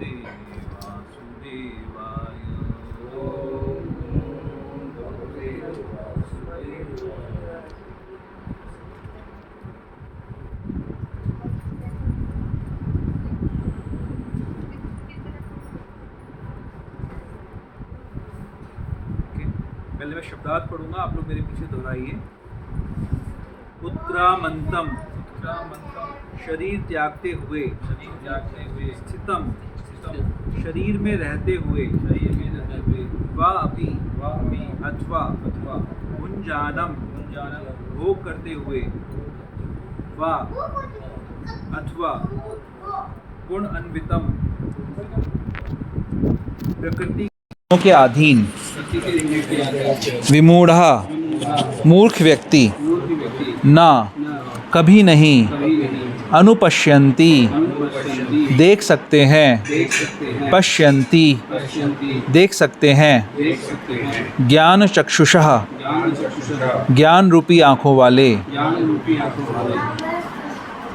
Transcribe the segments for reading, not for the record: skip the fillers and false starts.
भगवते वासुदेवाय। ओम भगवते वासुदेवाय। पहले मैं शब्दार्थ पढ़ूंगा, आप लोग मेरे पीछे दोहराइए। उत्क्रामंतम, शरीर त्यागते हुए, स्थितम, शरीर में रहते हुए, वा अपि, अथवा, भुंजानम, भोग करते हुए, वा अथवा गुण अन्वितम, प्रकृति के अधीन, विमूढ़ा, मूर्ख व्यक्ति, ना, कभी नहीं, अनुपश्यन्ति, देख सकते हैं, पश्यन्ति, देख सकते हैं, ज्ञान चक्षुषः, ज्ञान रूपी आँखों वाले।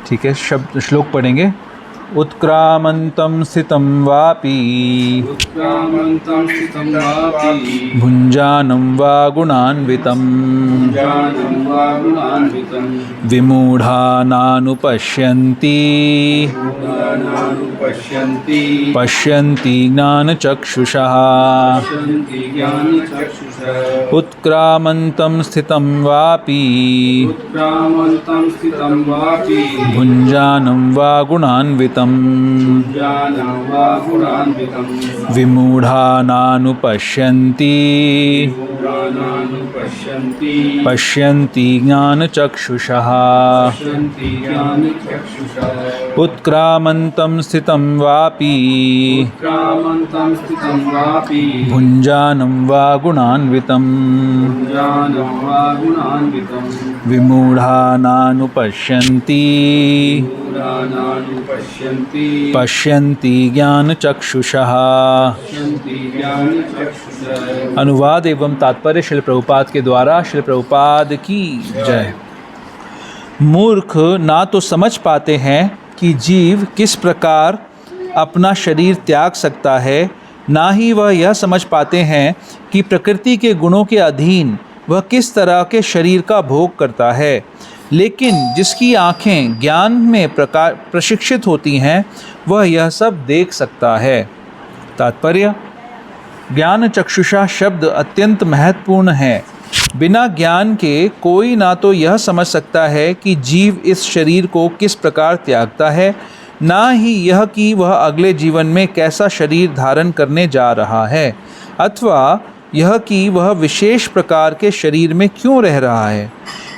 ठीक है, शब्द श्लोक पढ़ेंगे। उत्क्रामन्तं स्थितं वापि, भुञ्जानं वा गुणान्वितं, विमूढा नानुपश्यन्ति, पश्यन्ति ज्ञानचक्षुषः। उत्क्रामन्तं स्थितं वापि, भुञ्जानं वा गुणान्वितं, विमूढा नानुपश्यन्ति, पश्यन्ति ज्ञानचक्षुषः। उत्क्रामन्तं स्थितं वापि, भुञ्जानं वा गुणान्वितं, विमूढा नानुपश्यन्ति, पश्यन्ति ज्ञानचक्षुषः। अनुवाद एवं तात्पर्य श्रील प्रभुपाद के द्वारा। श्रील प्रभुपाद की जय। मूर्ख ना तो समझ पाते हैं कि जीव किस प्रकार अपना शरीर त्याग सकता है, ना ही वह यह समझ पाते हैं कि प्रकृति के गुणों के अधीन वह किस तरह के शरीर का भोग करता है। लेकिन जिसकी आँखें ज्ञान में प्रशिक्षित होती हैं, वह यह सब देख सकता है। तात्पर्य: ज्ञान चक्षुषा शब्द अत्यंत महत्वपूर्ण है। बिना ज्ञान के कोई ना तो यह समझ सकता है कि जीव इस शरीर को किस प्रकार त्यागता है, ना ही यह कि वह अगले जीवन में कैसा शरीर धारण करने जा रहा है, अथवा यह कि वह विशेष प्रकार के शरीर में क्यों रह रहा है।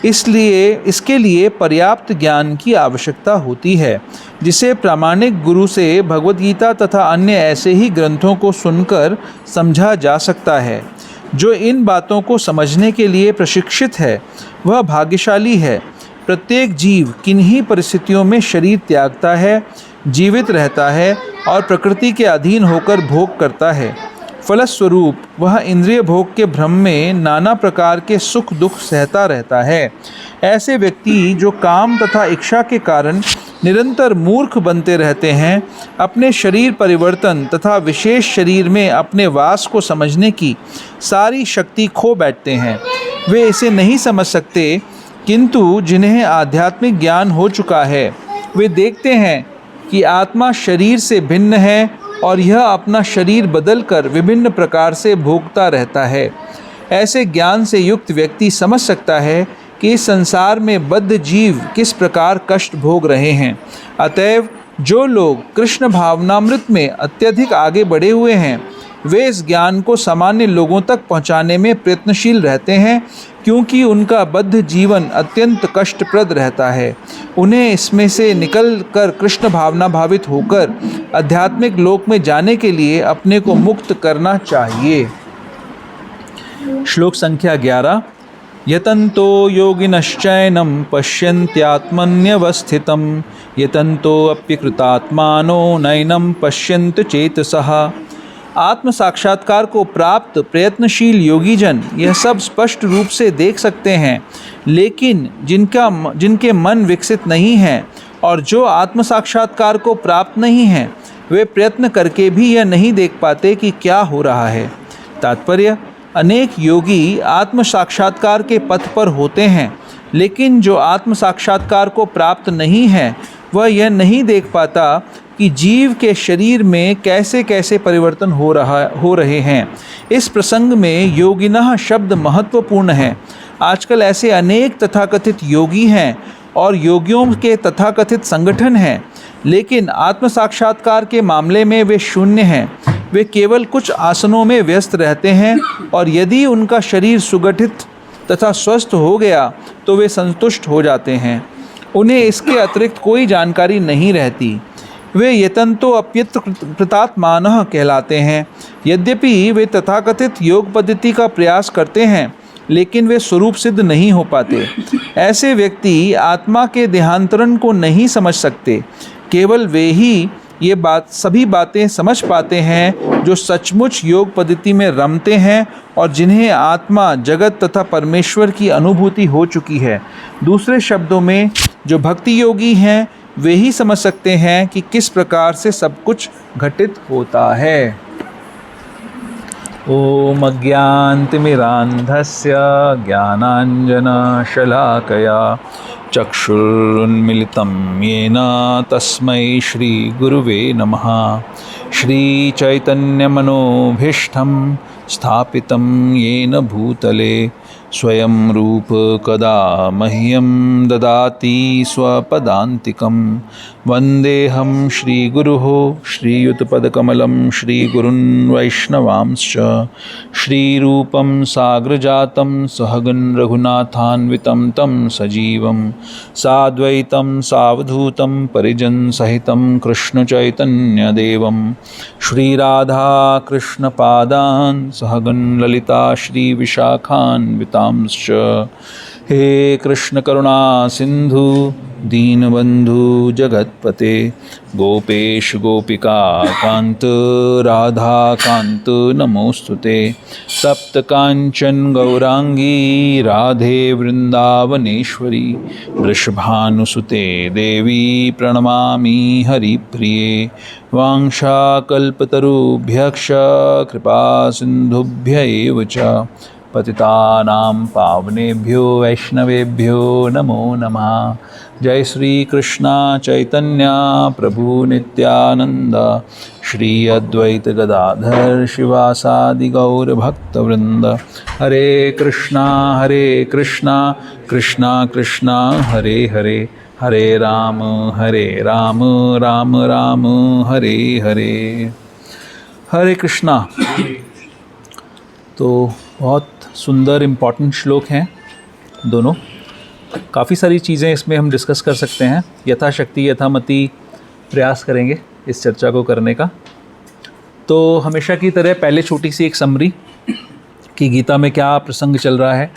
इसलिए इसके लिए पर्याप्त ज्ञान की आवश्यकता होती है, जिसे प्रामाणिक गुरु से भगवद गीता तथा अन्य ऐसे ही ग्रंथों को सुनकर समझा जा सकता है। जो इन बातों को समझने के लिए प्रशिक्षित है, वह भाग्यशाली है। प्रत्येक जीव किन्हीं परिस्थितियों में शरीर त्यागता है, जीवित रहता है और प्रकृति के अधीन होकर भोग करता है। फलस्वरूप वह इंद्रिय भोग के भ्रम में नाना प्रकार के सुख दुख सहता रहता है। ऐसे व्यक्ति जो काम तथा इच्छा के कारण निरंतर मूर्ख बनते रहते हैं, अपने शरीर परिवर्तन तथा विशेष शरीर में अपने वास को समझने की सारी शक्ति खो बैठते हैं। वे इसे नहीं समझ सकते, किंतु जिन्हें आध्यात्मिक ज्ञान हो चुका है, वे देखते हैं कि आत्मा शरीर से भिन्न है और यह अपना शरीर बदलकर विभिन्न प्रकार से भोगता रहता है। ऐसे ज्ञान से युक्त व्यक्ति समझ सकता है कि इस संसार में बद्ध जीव किस प्रकार कष्ट भोग रहे हैं। अतएव जो लोग कृष्ण भावनामृत में अत्यधिक आगे बढ़े हुए हैं, वे इस ज्ञान को सामान्य लोगों तक पहुंचाने में प्रयत्नशील रहते हैं, क्योंकि उनका बद्ध जीवन अत्यंत कष्टप्रद रहता है। उन्हें इसमें से निकल कर कृष्ण भावना भावित होकर आध्यात्मिक लोक में जाने के लिए अपने को मुक्त करना चाहिए। श्लोक संख्या 11। यतन्तो योगिनश्चैनं पश्यन्त्यात्मन्यवस्थितं, यतन्तोऽप्यकृतात्मानो नैनं पश्यन्त चेतसः। आत्म साक्षात्कार को प्राप्त प्रयत्नशील योगीजन यह सब स्पष्ट रूप से देख सकते हैं, लेकिन जिनके मन विकसित नहीं हैं और जो आत्म साक्षात्कार को प्राप्त नहीं हैं, वे प्रयत्न करके भी यह नहीं देख पाते कि क्या हो रहा है। तात्पर्य, अनेक योगी आत्म साक्षात्कार के पथ पर होते हैं, लेकिन जो आत्म साक्षात्कार को प्राप्त नहीं है वह यह नहीं देख पाता कि जीव के शरीर में कैसे कैसे परिवर्तन हो रहे हैं। इस प्रसंग में योगिनः शब्द महत्वपूर्ण है। आजकल ऐसे अनेक तथाकथित योगी हैं और योगियों के तथाकथित संगठन हैं, लेकिन आत्म साक्षात्कार के मामले में वे शून्य हैं। वे केवल कुछ आसनों में व्यस्त रहते हैं और यदि उनका शरीर सुगठित तथा स्वस्थ हो गया तो वे संतुष्ट हो जाते हैं। उन्हें इसके अतिरिक्त कोई जानकारी नहीं रहती। वे यतन्तो अप्यत्र कृतात्मानः कहलाते हैं। यद्यपि वे तथाकथित योग पद्धति का प्रयास करते हैं, लेकिन वे स्वरूप सिद्ध नहीं हो पाते। ऐसे व्यक्ति आत्मा के देहांतरण को नहीं समझ सकते। केवल वे ही ये सभी बातें समझ पाते हैं जो सचमुच योग पद्धति में रमते हैं और जिन्हें आत्मा, जगत तथा परमेश्वर की अनुभूति हो चुकी है। दूसरे शब्दों में, जो भक्ति योगी हैं वे ही समझ सकते हैं कि किस प्रकार से सब कुछ घटित होता है। ओम अज्ञानतिमिरान्धस्य ज्ञानाञ्जनशलाकया चक्षुरुन्मिलितं येन तस्मै श्रीगुरुवे नमः। श्रीचैतन्यमनोभीष्टं स्थापितं येन भूतले स्वयं रूप कदा मह्यं ददाति स्वपदान्तिकं। वन्देऽहं श्रीगुरुः श्रीयुतपदकमलं श्रीगुरुन् वैष्णवांश्च। श्रीरूपं साग्रजातं सहगं रघुनाथान्वितं तं सजीवं साद्वैतं सावधूतं परिजनसहितं कृष्णचैतन्यदेवं श्रीराधाकृष्णपादान् सहगं ललिता श्रीविशाखान्वितांश्च। हे कृष्ण करुणा सिंधु दीनबंधु जगतपते गोपेश गोपिका कांत राधा कांत नमोस्तुते। तप्त कांचन गौरांगी राधे वृंदावनेश्वरी वृषभानुसुते देवी प्रणमामि हरिप्रिये। वांछाकल्पतरुभ्यश्च कृपा सिन्धुभ्य एव च पतितानां पावनेभ्यो वैष्णवेभ्यो नमो नमः। जय श्री कृष्णा चैतन्य प्रभु नित्यानंद श्री अद्वैत गदाधर शिवासादि गौर भक्तवृंद। हरे कृष्णा कृष्णा कृष्णा हरे हरे, हरे राम राम राम हरे हरे। हरे कृष्णा। तो बहुत सुंदर इम्पॉर्टेंट श्लोक हैं दोनों। काफ़ी सारी चीज़ें इसमें हम डिस्कस कर सकते हैं। यथाशक्ति यथामति प्रयास करेंगे इस चर्चा को करने का। तो हमेशा की तरह पहले छोटी सी एक समरी कि गीता में क्या प्रसंग चल रहा है।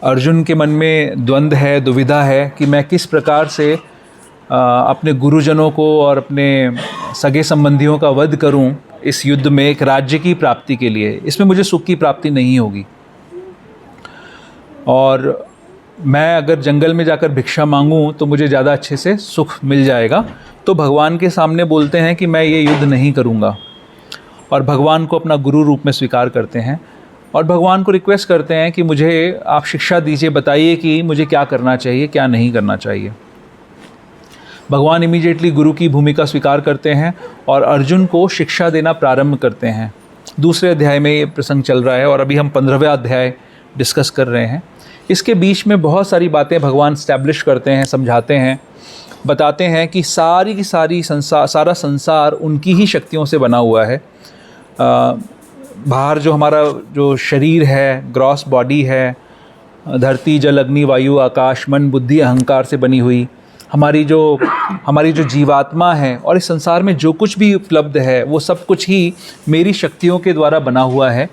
अर्जुन के मन में द्वंद्व है, दुविधा है कि मैं किस प्रकार से अपने गुरुजनों को और अपने सगे संबंधियों का वध करूं इस युद्ध में एक राज्य की प्राप्ति के लिए। इसमें मुझे सुख की प्राप्ति नहीं होगी और मैं अगर जंगल में जाकर भिक्षा मांगूं तो मुझे ज़्यादा अच्छे से सुख मिल जाएगा। तो भगवान के सामने बोलते हैं कि मैं ये युद्ध नहीं करूंगा और भगवान को अपना गुरु रूप में स्वीकार करते हैं और भगवान को रिक्वेस्ट करते हैं कि मुझे आप शिक्षा दीजिए, बताइए कि मुझे क्या करना चाहिए, क्या नहीं करना चाहिए। भगवान इमीडिएटली गुरु की भूमिका स्वीकार करते हैं और अर्जुन को शिक्षा देना प्रारंभ करते हैं। दूसरे अध्याय में ये प्रसंग चल रहा है और अभी हम 15वें अध्याय डिस्कस कर रहे हैं। इसके बीच में बहुत सारी बातें भगवान स्टैब्लिश करते हैं, समझाते हैं, बताते हैं कि सारी की सारी सारा संसार उनकी ही शक्तियों से बना हुआ है। बाहर जो हमारा जो शरीर है, ग्रॉस बॉडी है, धरती जल अग्नि वायु आकाश मन बुद्धि अहंकार से बनी हुई हमारी जो जीवात्मा है और इस संसार में जो कुछ भी उपलब्ध है वो सब कुछ ही मेरी शक्तियों के द्वारा बना हुआ है।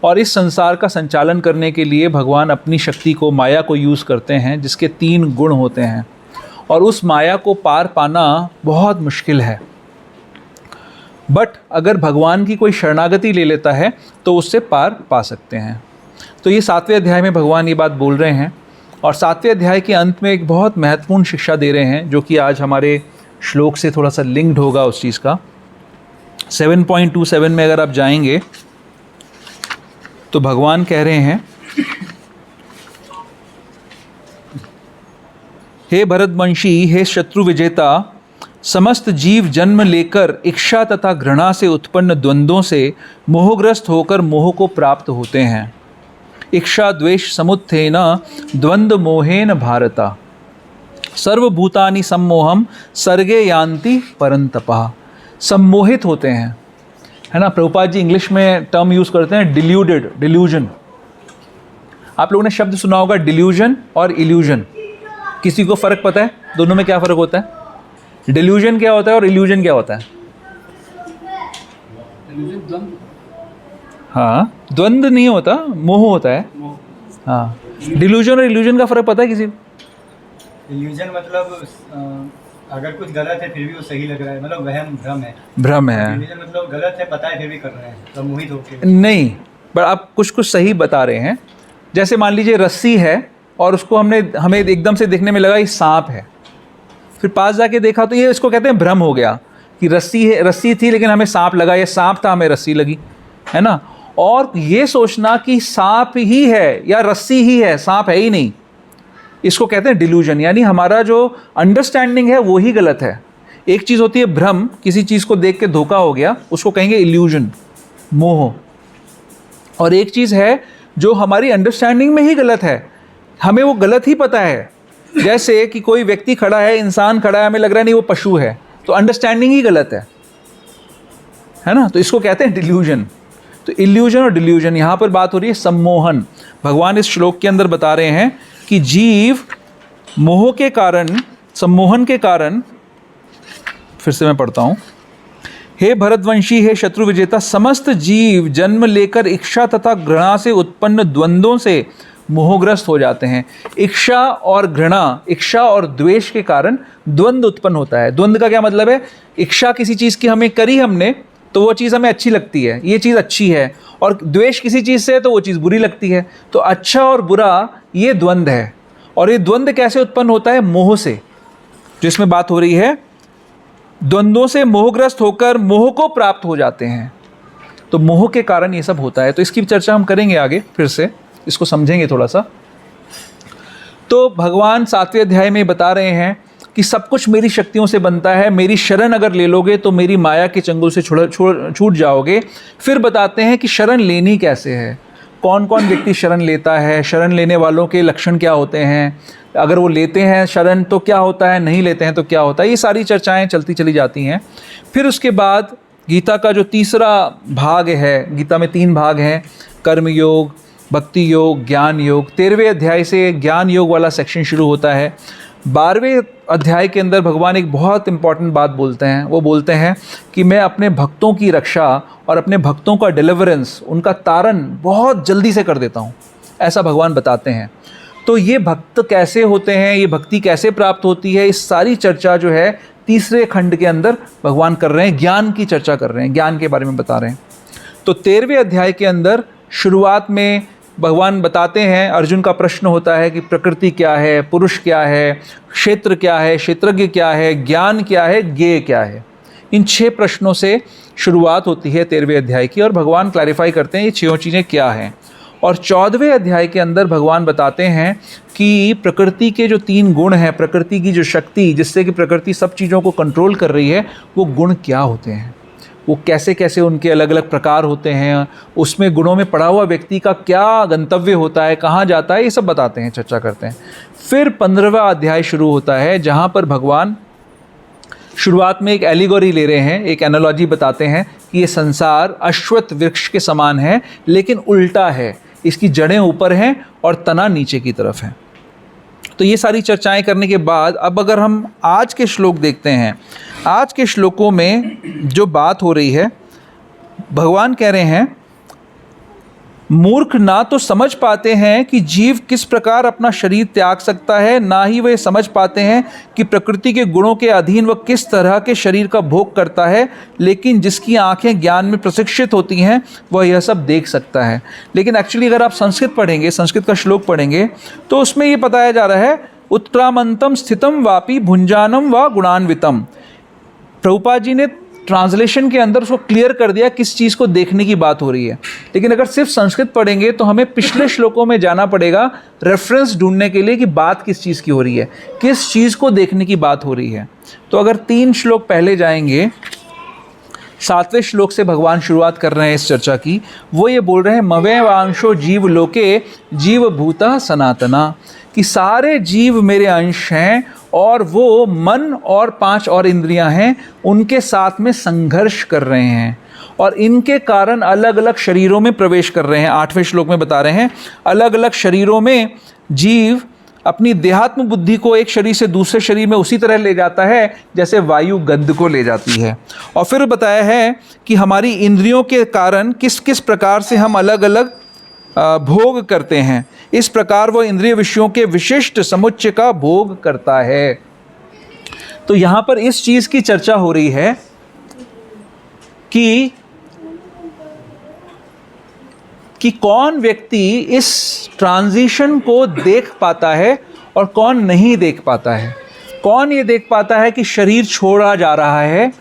और इस संसार का संचालन करने के लिए भगवान अपनी शक्ति को, माया को यूज़ करते हैं, जिसके 3 गुण होते हैं और उस माया को पार पाना बहुत मुश्किल है। बट अगर भगवान की कोई शरणागति ले लेता है तो उससे पार पा सकते हैं। तो ये 7वें अध्याय में भगवान ये बात बोल रहे हैं और 7वें अध्याय के अंत में एक बहुत महत्वपूर्ण शिक्षा दे रहे हैं जो कि आज हमारे श्लोक से थोड़ा सा लिंक्ड होगा उस चीज़ का। 7.27 में अगर आप जाएंगे तो भगवान कह रहे हैं, हे भरतवंशी, हे शत्रु विजेता, समस्त जीव जन्म लेकर इच्छा तथा घृणा से उत्पन्न द्वंद्वों से मोहग्रस्त होकर मोह को प्राप्त होते हैं। इच्छा द्वेष समुत्थेन द्वंद्व मोहेन भारता, सर्वभूतानि सम्मोहम सर्गे यान्ति परंतपः। सम्मोहित होते हैं, है ना। प्रभुपाद जी इंग्लिश में टर्म यूज़ करते हैं डिल्यूडेड, डिल्यूजन। आप लोगों ने शब्द सुना होगा डिल्यूजन और इल्यूजन। किसी को फ़र्क पता है दोनों में क्या फ़र्क होता है? डिल्यूजन क्या होता है और इल्यूजन क्या होता है? हाँ, द्वंद्व नहीं होता, मोह होता है। हाँ, डिल्यूजन और इल्यूजन का फ़र्क पता है किसी को? इल्यूजन मतलब अगर कुछ गलत है फिर भी वो सही लग रहा है, मतलब वहम भ्रम है। भ्रम है। इल्यूजन मतलब गलत है, पता है फिर भी कर रहे हैं, तो मोहित होकर। नहीं, पर आप कुछ सही बता रहे हैं। जैसे मान लीजिए रस्सी है और उसको हमें एकदम से देखने में लगा ये सांप है, फिर पास जाके देखा तो ये इसको कहते हैं भ्रम हो गया कि रस्सी थी लेकिन हमें सांप लगा, ये सांप था हमें रस्सी लगी, है ना। और ये सोचना कि सांप ही है या रस्सी ही है, सांप है ही नहीं, इसको कहते हैं डिल्यूजन। यानी हमारा जो अंडरस्टैंडिंग है वो ही गलत है। एक चीज़ होती है भ्रम, किसी चीज़ को देख के धोखा हो गया, उसको कहेंगे इल्यूजन, मोह। और एक चीज़ है जो हमारी अंडरस्टैंडिंग में ही गलत है, हमें वो गलत ही पता है। जैसे कि कोई व्यक्ति खड़ा है, इंसान खड़ा है, हमें लग रहा है नहीं वो पशु है, तो अंडरस्टैंडिंग ही गलत है ना। तो इसको कहते हैं डिल्यूजन। तो इल्यूजन और डिल्यूजन, यहाँ पर बात हो रही है सम्मोहन। भगवान इस श्लोक के अंदर बता रहे हैं कि जीव मोह के कारण, सम्मोहन के कारण, फिर से मैं पढ़ता हूँ, हे भरतवंशी, हे शत्रु विजेता, समस्त जीव जन्म लेकर इच्छा तथा घृणा से उत्पन्न द्वंद्वों से मोहग्रस्त हो जाते हैं। इच्छा और घृणा, इच्छा और द्वेष के कारण द्वंद्व उत्पन्न होता है। द्वंद्व का क्या मतलब है? इच्छा किसी चीज़ की हमें करी हमने तो वो चीज़ हमें अच्छी लगती है, ये चीज़ अच्छी है, और द्वेष किसी चीज़ से है तो वो चीज़ बुरी लगती है। तो अच्छा और बुरा ये द्वंद्व है। और ये द्वंद्व कैसे उत्पन्न होता है? मोह से। जो इसमें बात हो रही है, द्वंद्वों से मोहग्रस्त होकर मोह को प्राप्त हो जाते हैं। तो मोह के कारण ये सब होता है। तो इसकी चर्चा हम करेंगे आगे, फिर से इसको समझेंगे थोड़ा सा। तो भगवान 7वें अध्याय में बता रहे हैं कि सब कुछ मेरी शक्तियों से बनता है, मेरी शरण अगर ले लोगे तो मेरी माया के चंगुल से छूट जाओगे। फिर बताते हैं कि शरण लेनी कैसे है, कौन कौन व्यक्ति शरण लेता है, शरण लेने वालों के लक्षण क्या होते हैं, अगर वो लेते हैं शरण तो क्या होता है, नहीं लेते हैं तो क्या होता है। ये सारी चर्चाएं चलती चली जाती हैं। फिर उसके बाद गीता का जो तीसरा भाग है, गीता में 3 भाग हैं, कर्म योग, भक्ति योग, ज्ञान योग। 13वें अध्याय से ज्ञान योग वाला सेक्शन शुरू होता है। 12वें अध्याय के अंदर भगवान एक बहुत इंपॉर्टेंट बात बोलते हैं। वो बोलते हैं कि मैं अपने भक्तों की रक्षा और अपने भक्तों का डिलीवरेंस, उनका तारण बहुत जल्दी से कर देता हूँ, ऐसा भगवान बताते हैं। तो ये भक्त कैसे होते हैं, ये भक्ति कैसे प्राप्त होती है, इस सारी चर्चा जो है तीसरे खंड के अंदर भगवान कर रहे हैं, ज्ञान की चर्चा कर रहे हैं, ज्ञान के बारे में बता रहे हैं। तो 13वें अध्याय के अंदर शुरुआत में भगवान बताते हैं, अर्जुन का प्रश्न होता है कि प्रकृति क्या है, पुरुष क्या है, क्षेत्र क्या है, क्षेत्रज्ञ क्या है, ज्ञान क्या है, ज्ञेय क्या है। इन 6 प्रश्नों से शुरुआत होती है 13वें अध्याय की, और भगवान क्लैरिफाई करते हैं ये 6 चीज़ें क्या हैं। और 14वें अध्याय के अंदर भगवान बताते हैं कि प्रकृति के जो 3 गुण हैं, प्रकृति की जो शक्ति जिससे कि प्रकृति सब चीज़ों को कंट्रोल कर रही है, वो गुण क्या होते हैं, वो कैसे कैसे उनके अलग अलग प्रकार होते हैं, उसमें गुणों में पड़ा हुआ व्यक्ति का क्या गंतव्य होता है, कहाँ जाता है, ये सब बताते हैं, चर्चा करते हैं। फिर 15वां अध्याय शुरू होता है, जहाँ पर भगवान शुरुआत में एक एलिगोरी ले रहे हैं, एक एनालॉजी बताते हैं कि ये संसार अश्वत्थ वृक्ष के समान है लेकिन उल्टा है, इसकी जड़ें ऊपर हैं और तना नीचे की तरफ है। तो ये सारी चर्चाएं करने के बाद अब अगर हम आज के श्लोक देखते हैं, आज के श्लोकों में जो बात हो रही है, भगवान कह रहे हैं मूर्ख ना तो समझ पाते हैं कि जीव किस प्रकार अपना शरीर त्याग सकता है, ना ही वे समझ पाते हैं कि प्रकृति के गुणों के अधीन वह किस तरह के शरीर का भोग करता है, लेकिन जिसकी आंखें ज्ञान में प्रशिक्षित होती हैं वह यह सब देख सकता है। लेकिन एक्चुअली अगर आप संस्कृत पढ़ेंगे, संस्कृत का श्लोक पढ़ेंगे, तो उसमें ये बताया जा रहा है उत्क्रामंतम स्थितम वापि भुंजानम व गुणान्वितम। प्रभुपाद जी ने ट्रांसलेशन के अंदर उसको क्लियर कर दिया किस चीज़ को देखने की बात हो रही है। लेकिन अगर सिर्फ संस्कृत पढ़ेंगे तो हमें पिछले श्लोकों में जाना पड़ेगा रेफरेंस ढूंढने के लिए कि बात किस चीज़ की हो रही है, किस चीज़ को देखने की बात हो रही है। तो अगर 3 श्लोक पहले जाएंगे, 7वें श्लोक से भगवान शुरुआत कर रहे हैं इस चर्चा की। वो ये बोल रहे हैं मवे वांशो जीव लोके जीव भूता सनातना, कि सारे जीव मेरे अंश हैं और वो मन और 5 और इंद्रियां हैं, उनके साथ में संघर्ष कर रहे हैं और इनके कारण अलग अलग शरीरों में प्रवेश कर रहे हैं। 8वें श्लोक में बता रहे हैं अलग अलग शरीरों में जीव अपनी देहात्म बुद्धि को एक शरीर से दूसरे शरीर में उसी तरह ले जाता है जैसे वायु गंध को ले जाती है। और फिर बताया है कि हमारी इंद्रियों के कारण किस किस प्रकार से हम अलग अलग भोग करते हैं। इस प्रकार वो इंद्रिय विषयों के विशिष्ट समुच्चय का भोग करता है। तो यहाँ पर इस चीज़ की चर्चा हो रही है कि कौन व्यक्ति इस ट्रांजिशन को देख पाता है और कौन नहीं देख पाता है। कौन ये देख पाता है कि शरीर छोड़ा जा रहा है,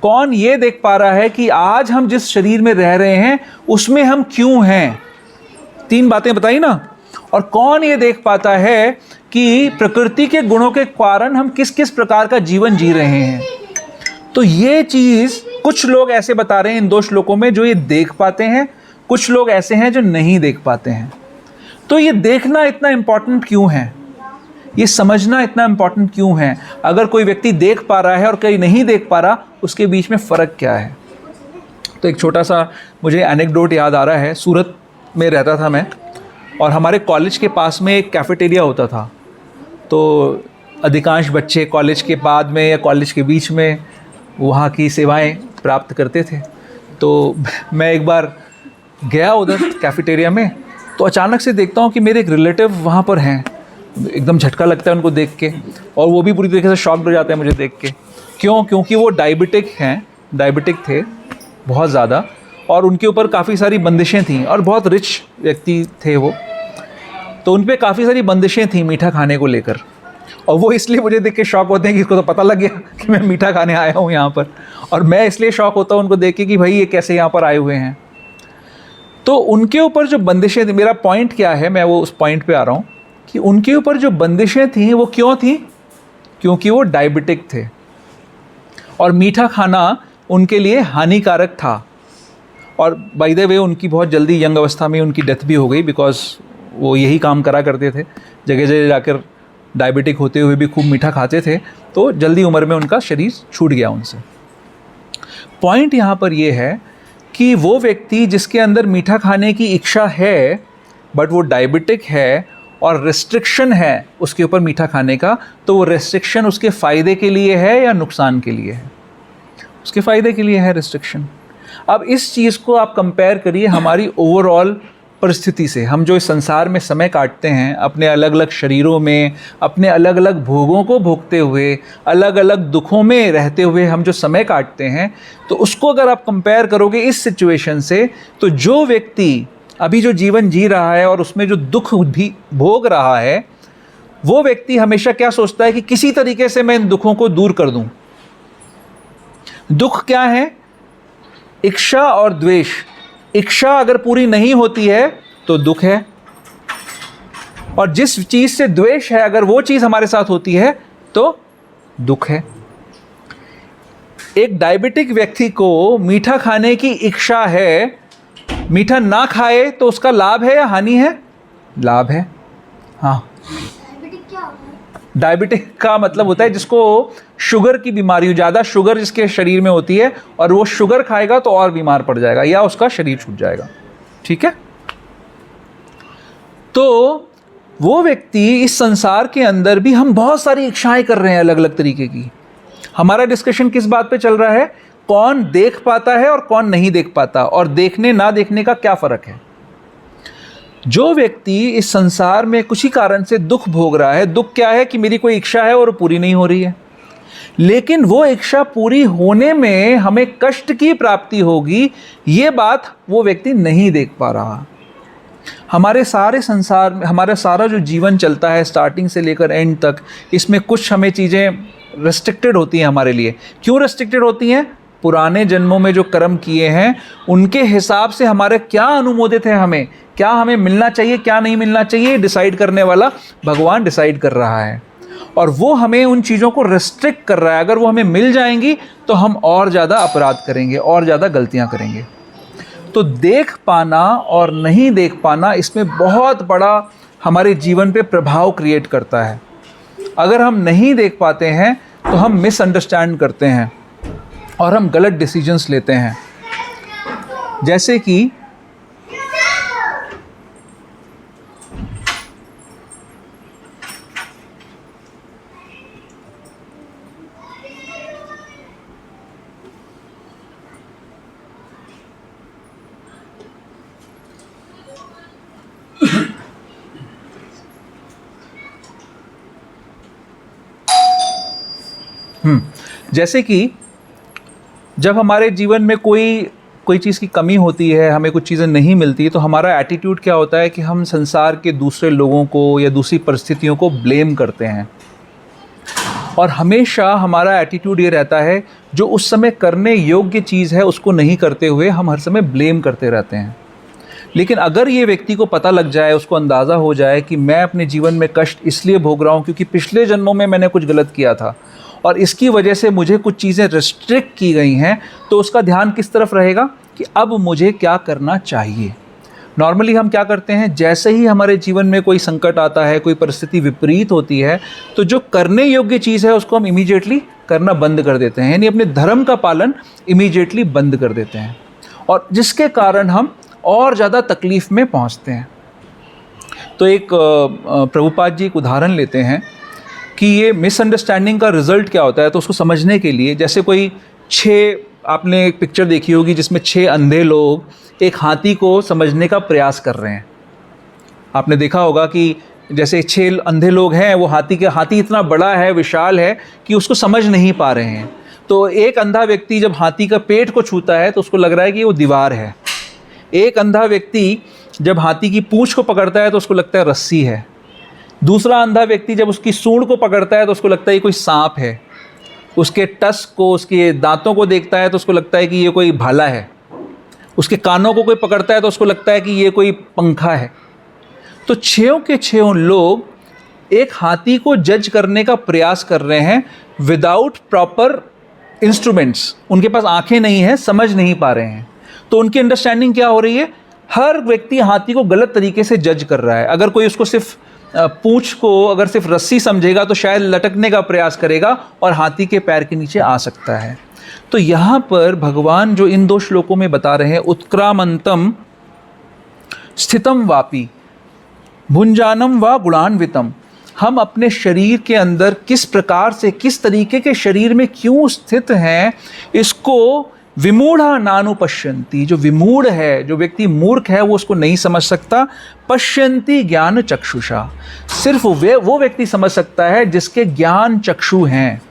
कौन ये देख पा रहा है कि आज हम जिस शरीर में रह रहे हैं उसमें हम क्यों हैं। 3 बातें बताई ना। और कौन ये देख पाता है कि प्रकृति के गुणों के कारण हम किस किस प्रकार का जीवन जी रहे हैं। तो ये चीज़ कुछ लोग ऐसे बता रहे हैं इन 2 श्लोकों में जो ये देख पाते हैं, कुछ लोग ऐसे हैं जो नहीं देख पाते हैं। तो ये देखना इतना इम्पॉर्टेंट क्यों है, ये समझना इतना इम्पॉर्टेंट क्यों है। अगर कोई व्यक्ति देख पा रहा है और कोई नहीं देख पा रहा, उसके बीच में फ़र्क क्या है। तो एक छोटा सा मुझे एनेक्डोट याद आ रहा है। सूरत में रहता था मैं और हमारे कॉलेज के पास में एक कैफ़ेटेरिया होता था। तो अधिकांश बच्चे कॉलेज के बाद में या कॉलेज के बीच में वहाँ की सेवाएं प्राप्त करते थे। तो मैं एक बार गया उधर कैफ़ेटेरिया में, तो अचानक से देखता हूँ कि मेरे एक रिलेटिव वहाँ पर हैं। एकदम झटका लगता है उनको देख के और वो भी पूरी तरीके से शॉक्ड हो जाते हैं मुझे देख के। क्यों? क्योंकि वो डायबिटिक थे बहुत ज़्यादा और उनके ऊपर काफ़ी सारी बंदिशें थीं और बहुत रिच व्यक्ति थे वो। तो उन पर काफ़ी सारी बंदिशें थीं मीठा खाने को लेकर, और वो इसलिए मुझे देख के शॉक होते हैं कि इसको तो पता लग गया कि मैं मीठा खाने आया हूँ यहाँ पर। और मैं इसलिए शॉक होता हूँ उनको देख के कि भाई ये कैसे यहाँ पर आए हुए हैं। तो उनके ऊपर जो बंदिशें थी, मेरा पॉइंट क्या है, मैं वो उस पॉइंट पे आ रहा हूँ कि उनके ऊपर जो बंदिशें थीं वो क्यों थीं? क्योंकि वो डायबिटिक थे और मीठा खाना उनके लिए हानिकारक था। और बाय द वे उनकी बहुत जल्दी यंग अवस्था में उनकी डेथ भी हो गई, बिकॉज वो यही काम करा करते थे, जगह जगह जाकर डायबिटिक होते हुए भी खूब मीठा खाते थे। तो जल्दी उम्र में उनका शरीर छूट गया उनसे। पॉइंट यहाँ पर ये है कि वो व्यक्ति जिसके अंदर मीठा खाने की इच्छा है बट वो डायबिटिक है और रेस्ट्रिक्शन है उसके ऊपर मीठा खाने का, तो वो रेस्ट्रिक्शन उसके फ़ायदे के लिए है या नुकसान के लिए है? उसके फ़ायदे के लिए है रेस्ट्रिक्शन। अब इस चीज़ को आप कंपेयर करिए हमारी ओवरऑल परिस्थिति से। हम जो इस संसार में समय काटते हैं अपने अलग अलग शरीरों में, अपने अलग अलग भोगों को भोगते हुए, अलग अलग दुखों में रहते हुए हम जो समय काटते हैं, तो उसको अगर आप कंपेयर करोगे इस सिचुएशन से, तो जो व्यक्ति अभी जो जीवन जी रहा है और उसमें जो दुख भी भोग रहा है, वो व्यक्ति हमेशा क्या सोचता है कि किसी तरीके से मैं इन दुखों को दूर कर दूं। दुख क्या है? इच्छा और द्वेष। इच्छा अगर पूरी नहीं होती है तो दुख है, और जिस चीज़ से द्वेष है अगर वो चीज़ हमारे साथ होती है तो दुख है। एक डायबिटिक व्यक्ति को मीठा खाने की इच्छा है, मीठा ना खाए तो उसका लाभ है या हानि है? लाभ है। हाँ, डायबिटिक का मतलब होता है जिसको शुगर की बीमारी हो, ज़्यादा शुगर जिसके शरीर में होती है और वो शुगर खाएगा तो और बीमार पड़ जाएगा या उसका शरीर छूट जाएगा। ठीक है? तो वो व्यक्ति इस संसार के अंदर भी हम बहुत सारी इच्छाएं कर रहे हैं अलग अलग तरीके की। हमारा डिस्कशन किस बात पे चल रहा है? कौन देख पाता है और कौन नहीं देख पाता, और देखने ना देखने का क्या फ़र्क है। जो व्यक्ति इस संसार में कुछ ही कारण से दुख भोग रहा है, दुख क्या है कि मेरी कोई इच्छा है और पूरी नहीं हो रही है, लेकिन वो इच्छा पूरी होने में हमें कष्ट की प्राप्ति होगी, ये बात वो व्यक्ति नहीं देख पा रहा। हमारे सारे संसार में हमारा सारा जो जीवन चलता है स्टार्टिंग से लेकर एंड तक, इसमें कुछ हमें चीज़ें रेस्ट्रिक्टेड होती हैं हमारे लिए। क्यों रेस्ट्रिक्टेड होती हैं? पुराने जन्मों में जो कर्म किए हैं उनके हिसाब से हमारे क्या अनुमोदित है, हमें क्या हमें मिलना चाहिए, क्या नहीं मिलना चाहिए, डिसाइड करने वाला भगवान डिसाइड कर रहा है। और वो हमें उन चीज़ों को रेस्ट्रिक्ट कर रहा है। अगर वो हमें मिल जाएंगी तो हम और ज़्यादा अपराध करेंगे, और ज़्यादा गलतियाँ करेंगे। तो देख पाना और नहीं देख पाना, इसमें बहुत बड़ा हमारे जीवन पे प्रभाव क्रिएट करता है। अगर हम नहीं देख पाते हैं तो हम मिसअंडरस्टैंड करते हैं और हम गलत डिसीजंस लेते हैं। जैसे कि जैसे कि जब हमारे जीवन में कोई चीज़ की कमी होती है, हमें कुछ चीज़ें नहीं मिलती, तो हमारा एटीट्यूड क्या होता है कि हम संसार के दूसरे लोगों को या दूसरी परिस्थितियों को ब्लेम करते हैं। और हमेशा हमारा एटीट्यूड ये रहता है, जो उस समय करने योग्य चीज़ है उसको नहीं करते हुए हम हर समय ब्लेम करते रहते हैं। लेकिन अगर ये व्यक्ति को पता लग जाए, उसको अंदाज़ा हो जाए कि मैं अपने जीवन में कष्ट इसलिए भोग रहा हूँ क्योंकि पिछले जन्मों में मैंने कुछ गलत किया था और इसकी वजह से मुझे कुछ चीज़ें रिस्ट्रिक्ट की गई हैं, तो उसका ध्यान किस तरफ रहेगा कि अब मुझे क्या करना चाहिए। नॉर्मली हम क्या करते हैं, जैसे ही हमारे जीवन में कोई संकट आता है, कोई परिस्थिति विपरीत होती है, तो जो करने योग्य चीज़ है उसको हम इमीडिएटली करना बंद कर देते हैं, यानी अपने धर्म का पालन इमीडिएटली बंद कर देते हैं, और जिसके कारण हम और ज़्यादा तकलीफ़ में पहुंचते हैं। तो एक प्रभुपाद जी एक उदाहरण लेते हैं कि ये मिसअंडरस्टैंडिंग का रिज़ल्ट क्या होता है। तो उसको समझने के लिए, जैसे कोई 6, आपने एक पिक्चर देखी होगी जिसमें 6 अंधे लोग एक हाथी को समझने का प्रयास कर रहे हैं। आपने देखा होगा कि जैसे 6 अंधे लोग हैं, वो हाथी इतना बड़ा है, विशाल है कि उसको समझ नहीं पा रहे हैं। तो एक अंधा व्यक्ति जब हाथी का पेट को छूता है तो उसको लग रहा है कि वो दीवार है। एक अंधा व्यक्ति जब हाथी की पूंछ को पकड़ता है तो उसको लगता है रस्सी है। दूसरा अंधा व्यक्ति जब उसकी सूंड को पकड़ता है तो उसको लगता है कोई सांप है। उसके टस को, उसके दांतों को देखता है तो उसको लगता है कि ये कोई भाला है। उसके कानों को कोई पकड़ता है तो उसको लगता है कि ये कोई पंखा है। तो 6 के 6 लोग एक हाथी को जज करने का प्रयास कर रहे हैं विदाउट प्रॉपर इंस्ट्रूमेंट्स। उनके पास आंखें नहीं हैं, समझ नहीं पा रहे हैं। तो उनकी अंडरस्टैंडिंग क्या हो रही है, हर व्यक्ति हाथी को गलत तरीके से जज कर रहा है। अगर कोई उसको सिर्फ पूंछ को अगर सिर्फ रस्सी समझेगा तो शायद लटकने का प्रयास करेगा और हाथी के पैर के नीचे आ सकता है। तो यहाँ पर भगवान जो इन 2 श्लोकों में बता रहे हैं, उत्क्रामंतम स्थितम वापी भुंजानम व गुणान्वितम, हम अपने शरीर के अंदर किस प्रकार से, किस तरीके के शरीर में क्यों स्थित हैं, इसको विमूढ़ा नानुपश्यन्ति, जो विमूढ़ है, जो व्यक्ति मूर्ख है, वो उसको नहीं समझ सकता। पश्यन्ति ज्ञान चक्षुषा, सिर्फ वो व्यक्ति समझ सकता है जिसके ज्ञान चक्षु हैं।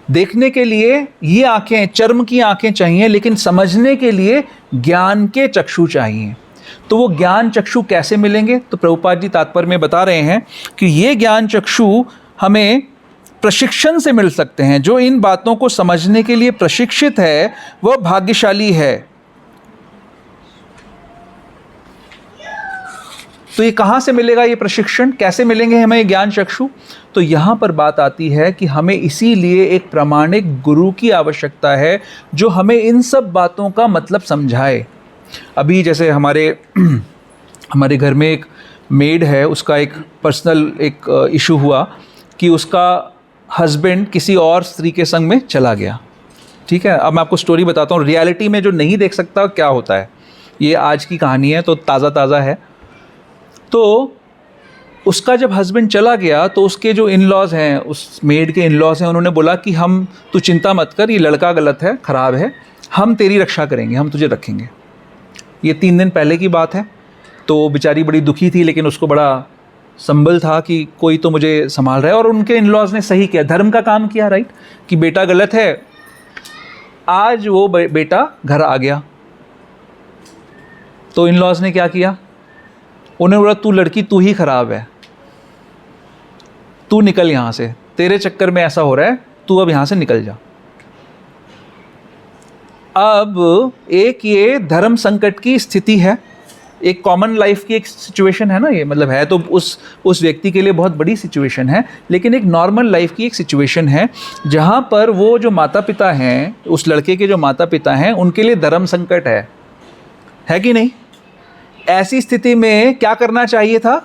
देखने के लिए ये आंखें, चर्म की आंखें चाहिए, लेकिन समझने के लिए ज्ञान के चक्षु चाहिए। तो वो ज्ञान चक्षु कैसे मिलेंगे? तो प्रभुपाद जी तात्पर्य में बता रहे हैं कि ये ज्ञान चक्षु हमें प्रशिक्षण से मिल सकते हैं। जो इन बातों को समझने के लिए प्रशिक्षित है वह भाग्यशाली है। तो ये कहाँ से मिलेगा, ये प्रशिक्षण कैसे मिलेंगे हमें ये ज्ञान चक्षु? तो यहाँ पर बात आती है कि हमें इसीलिए एक प्रामाणिक गुरु की आवश्यकता है जो हमें इन सब बातों का मतलब समझाए। अभी जैसे हमारे घर में एक मेड है, उसका एक पर्सनल एक इशू हुआ कि उसका हस्बैंड किसी और स्त्री के संग में चला गया। ठीक है, अब मैं आपको स्टोरी बताता हूँ। रियलिटी में जो नहीं देख सकता क्या होता है, ये आज की कहानी है, तो ताज़ा है। तो उसका जब हस्बैंड चला गया तो उसके जो इन लॉज हैं, उस मेड के इन लॉज हैं, उन्होंने बोला कि तू चिंता मत कर, ये लड़का गलत है, ख़राब है, हम तेरी रक्षा करेंगे, हम तुझे रखेंगे। ये 3 दिन पहले की बात है। तो बेचारी बड़ी दुखी थी, लेकिन उसको बड़ा संबल था कि कोई तो मुझे संभाल रहा है। और उनके इन लॉज ने सही किया, धर्म का काम किया, राइट, कि बेटा गलत है। आज वो बेटा घर आ गया तो इन लॉज ने क्या किया, उन्हें बोला तू लड़की तू ही ख़राब है, तू निकल यहाँ से, तेरे चक्कर में ऐसा हो रहा है, तू अब यहाँ से निकल जा। अब एक ये धर्म संकट की स्थिति है, एक कॉमन लाइफ की एक सिचुएशन है ना ये, मतलब है तो उस व्यक्ति के लिए बहुत बड़ी सिचुएशन है, लेकिन एक नॉर्मल लाइफ की एक सिचुएशन है जहाँ पर वो जो माता पिता हैं, उस लड़के के जो माता पिता हैं, उनके लिए धर्म संकट है कि नहीं? ऐसी स्थिति में क्या करना चाहिए था?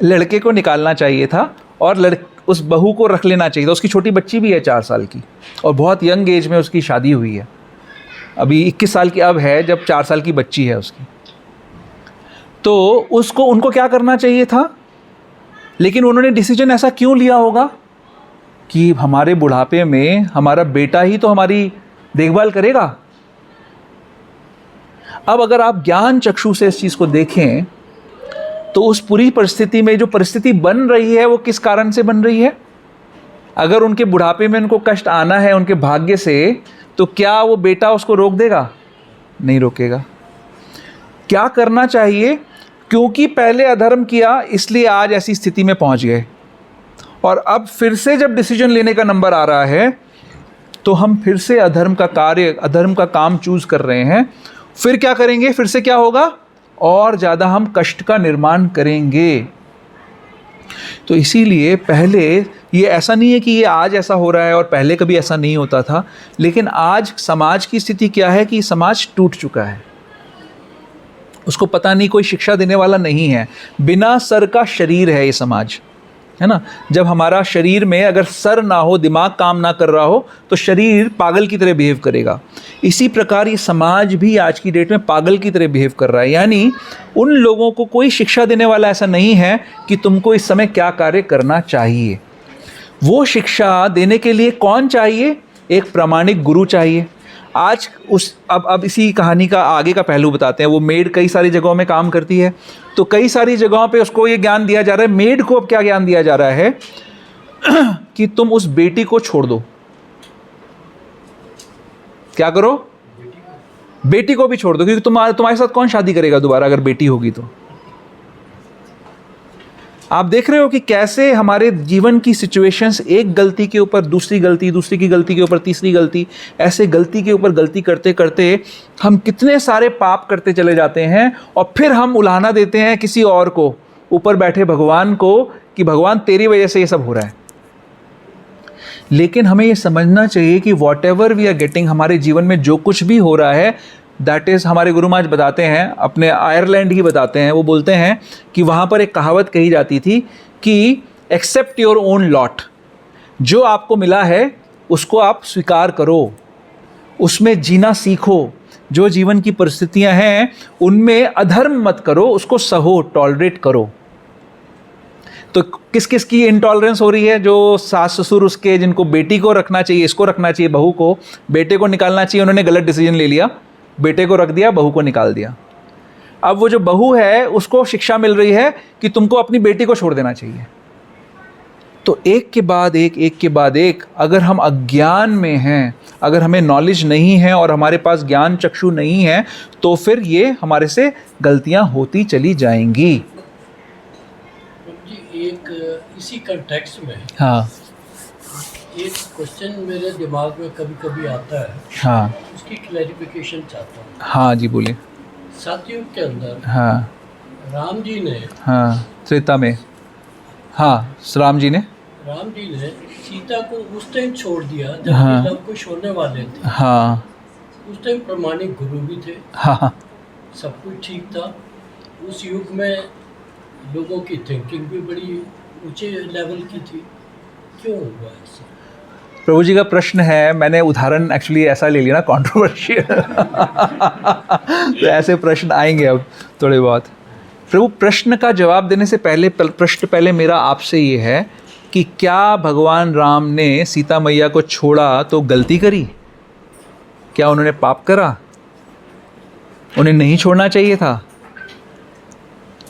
लड़के को निकालना चाहिए था और उस बहू को रख लेना चाहिए था। उसकी छोटी बच्ची भी है 4 साल की और बहुत यंग एज में उसकी शादी हुई है, अभी 21 साल की अब है, जब 4 साल की बच्ची है उसकी। तो उनको क्या करना चाहिए था? लेकिन उन्होंने डिसीजन ऐसा क्यों लिया होगा कि हमारे बुढ़ापे में हमारा बेटा ही तो हमारी देखभाल करेगा। अब अगर आप ज्ञान चक्षु से इस चीज़ को देखें तो उस पूरी परिस्थिति में जो परिस्थिति बन रही है वो किस कारण से बन रही है? अगर उनके बुढ़ापे में उनको कष्ट आना है उनके भाग्य से, तो क्या वो बेटा उसको रोक देगा? नहीं रोकेगा। क्या करना चाहिए? क्योंकि पहले अधर्म किया इसलिए आज ऐसी स्थिति में पहुंच गए, और अब फिर से जब डिसीजन लेने का नंबर आ रहा है तो हम फिर से अधर्म का कार्य, अधर्म का काम चूज कर रहे हैं। फिर क्या करेंगे? फिर से क्या होगा? और ज़्यादा हम कष्ट का निर्माण करेंगे। तो इसीलिए पहले ये ऐसा नहीं है कि ये आज ऐसा हो रहा है और पहले कभी ऐसा नहीं होता था, लेकिन आज समाज की स्थिति क्या है कि समाज टूट चुका है। उसको पता नहीं, कोई शिक्षा देने वाला नहीं है, बिना सर का शरीर है ये समाज, है ना। जब हमारा शरीर में अगर सर ना हो, दिमाग काम ना कर रहा हो, तो शरीर पागल की तरह बिहेव करेगा। इसी प्रकार ये समाज भी आज की डेट में पागल की तरह बिहेव कर रहा है। यानी उन लोगों को कोई शिक्षा देने वाला ऐसा नहीं है कि तुमको इस समय क्या कार्य करना चाहिए। वो शिक्षा देने के लिए कौन चाहिए? एक प्रामाणिक गुरु चाहिए। आज अब इसी कहानी का आगे का पहलू बताते हैं। वो मेड कई सारी जगहों में काम करती है, तो कई सारी जगहों पे उसको ये ज्ञान दिया जा रहा है। मेड को अब क्या ज्ञान दिया जा रहा है कि तुम उस बेटी को छोड़ दो। क्या करो? बेटी को भी छोड़ दो, क्योंकि तुम्हारे साथ कौन शादी करेगा दोबारा अगर बेटी होगी तो। आप देख रहे हो कि कैसे हमारे जीवन की सिचुएशंस एक गलती के ऊपर दूसरी गलती, दूसरी की गलती के ऊपर तीसरी गलती, ऐसे गलती के ऊपर गलती करते करते हम कितने सारे पाप करते चले जाते हैं, और फिर हम उलाहना देते हैं किसी और को, ऊपर बैठे भगवान को, कि भगवान तेरी वजह से ये सब हो रहा है। लेकिन हमें ये समझना चाहिए कि whatever we are getting, हमारे जीवन में जो कुछ भी हो रहा है, दैट इज़, हमारे गुरु महाराज बताते हैं, अपने आयरलैंड ही बताते हैं, वो बोलते हैं कि वहाँ पर एक कहावत कही जाती थी कि एक्सेप्ट योर ओन लॉट। जो आपको मिला है उसको आप स्वीकार करो, उसमें जीना सीखो। जो जीवन की परिस्थितियाँ हैं उनमें अधर्म मत करो, उसको सहो, टॉलरेट करो। तो किस किस की इंटॉलरेंस हो रही है? जो सास ससुर उसके, जिनको बेटी को रखना चाहिए, इसको रखना चाहिए, बहू को, बेटे को निकालना चाहिए, उन्होंने गलत डिसीजन ले लिया, बेटे को रख दिया, बहू को निकाल दिया। अब वो जो बहू है उसको शिक्षा मिल रही है कि तुमको अपनी बेटी को छोड़ देना चाहिए। तो एक के बाद एक, एक के बाद एक, अगर हम अज्ञान में हैं, अगर हमें नॉलेज नहीं है और हमारे पास ज्ञान चक्षु नहीं है, तो फिर ये हमारे से गलतियां होती चली जाएंगी। एक इसी कंटेक्स्ट में हाँ, एक क्वेश्चन मेरे दिमाग में कभी कभी आता है, हाँ, उसकी क्लैरिफिकेशन चाहता हूँ। हाँ जी, बोलिए। सतयुग के अंदर हाँ, राम जी ने हाँ, त्रेता में, हाँ, राम जी ने सीता को उस टाइम छोड़ दिया जब हाँ। लव कुश होने वाले थे। हाँ, उस टाइम प्रमाणिक गुरु भी थे, हाँ, सब कुछ ठीक था। उस युग में लोगों की थिंकिंग भी बड़ी ऊंचे लेवल की थी। क्यों हुआ ऐसा? प्रभु जी का प्रश्न है, मैंने उदाहरण एक्चुअली ऐसा ले लिया ना, कंट्रोवर्शियल। तो ऐसे प्रश्न आएंगे अब थोड़े बहुत। प्रभु, प्रश्न का जवाब देने से पहले मेरा आपसे ये है कि क्या भगवान राम ने सीता मैया को छोड़ा तो गलती करी? क्या उन्होंने पाप करा? उन्हें नहीं छोड़ना चाहिए था।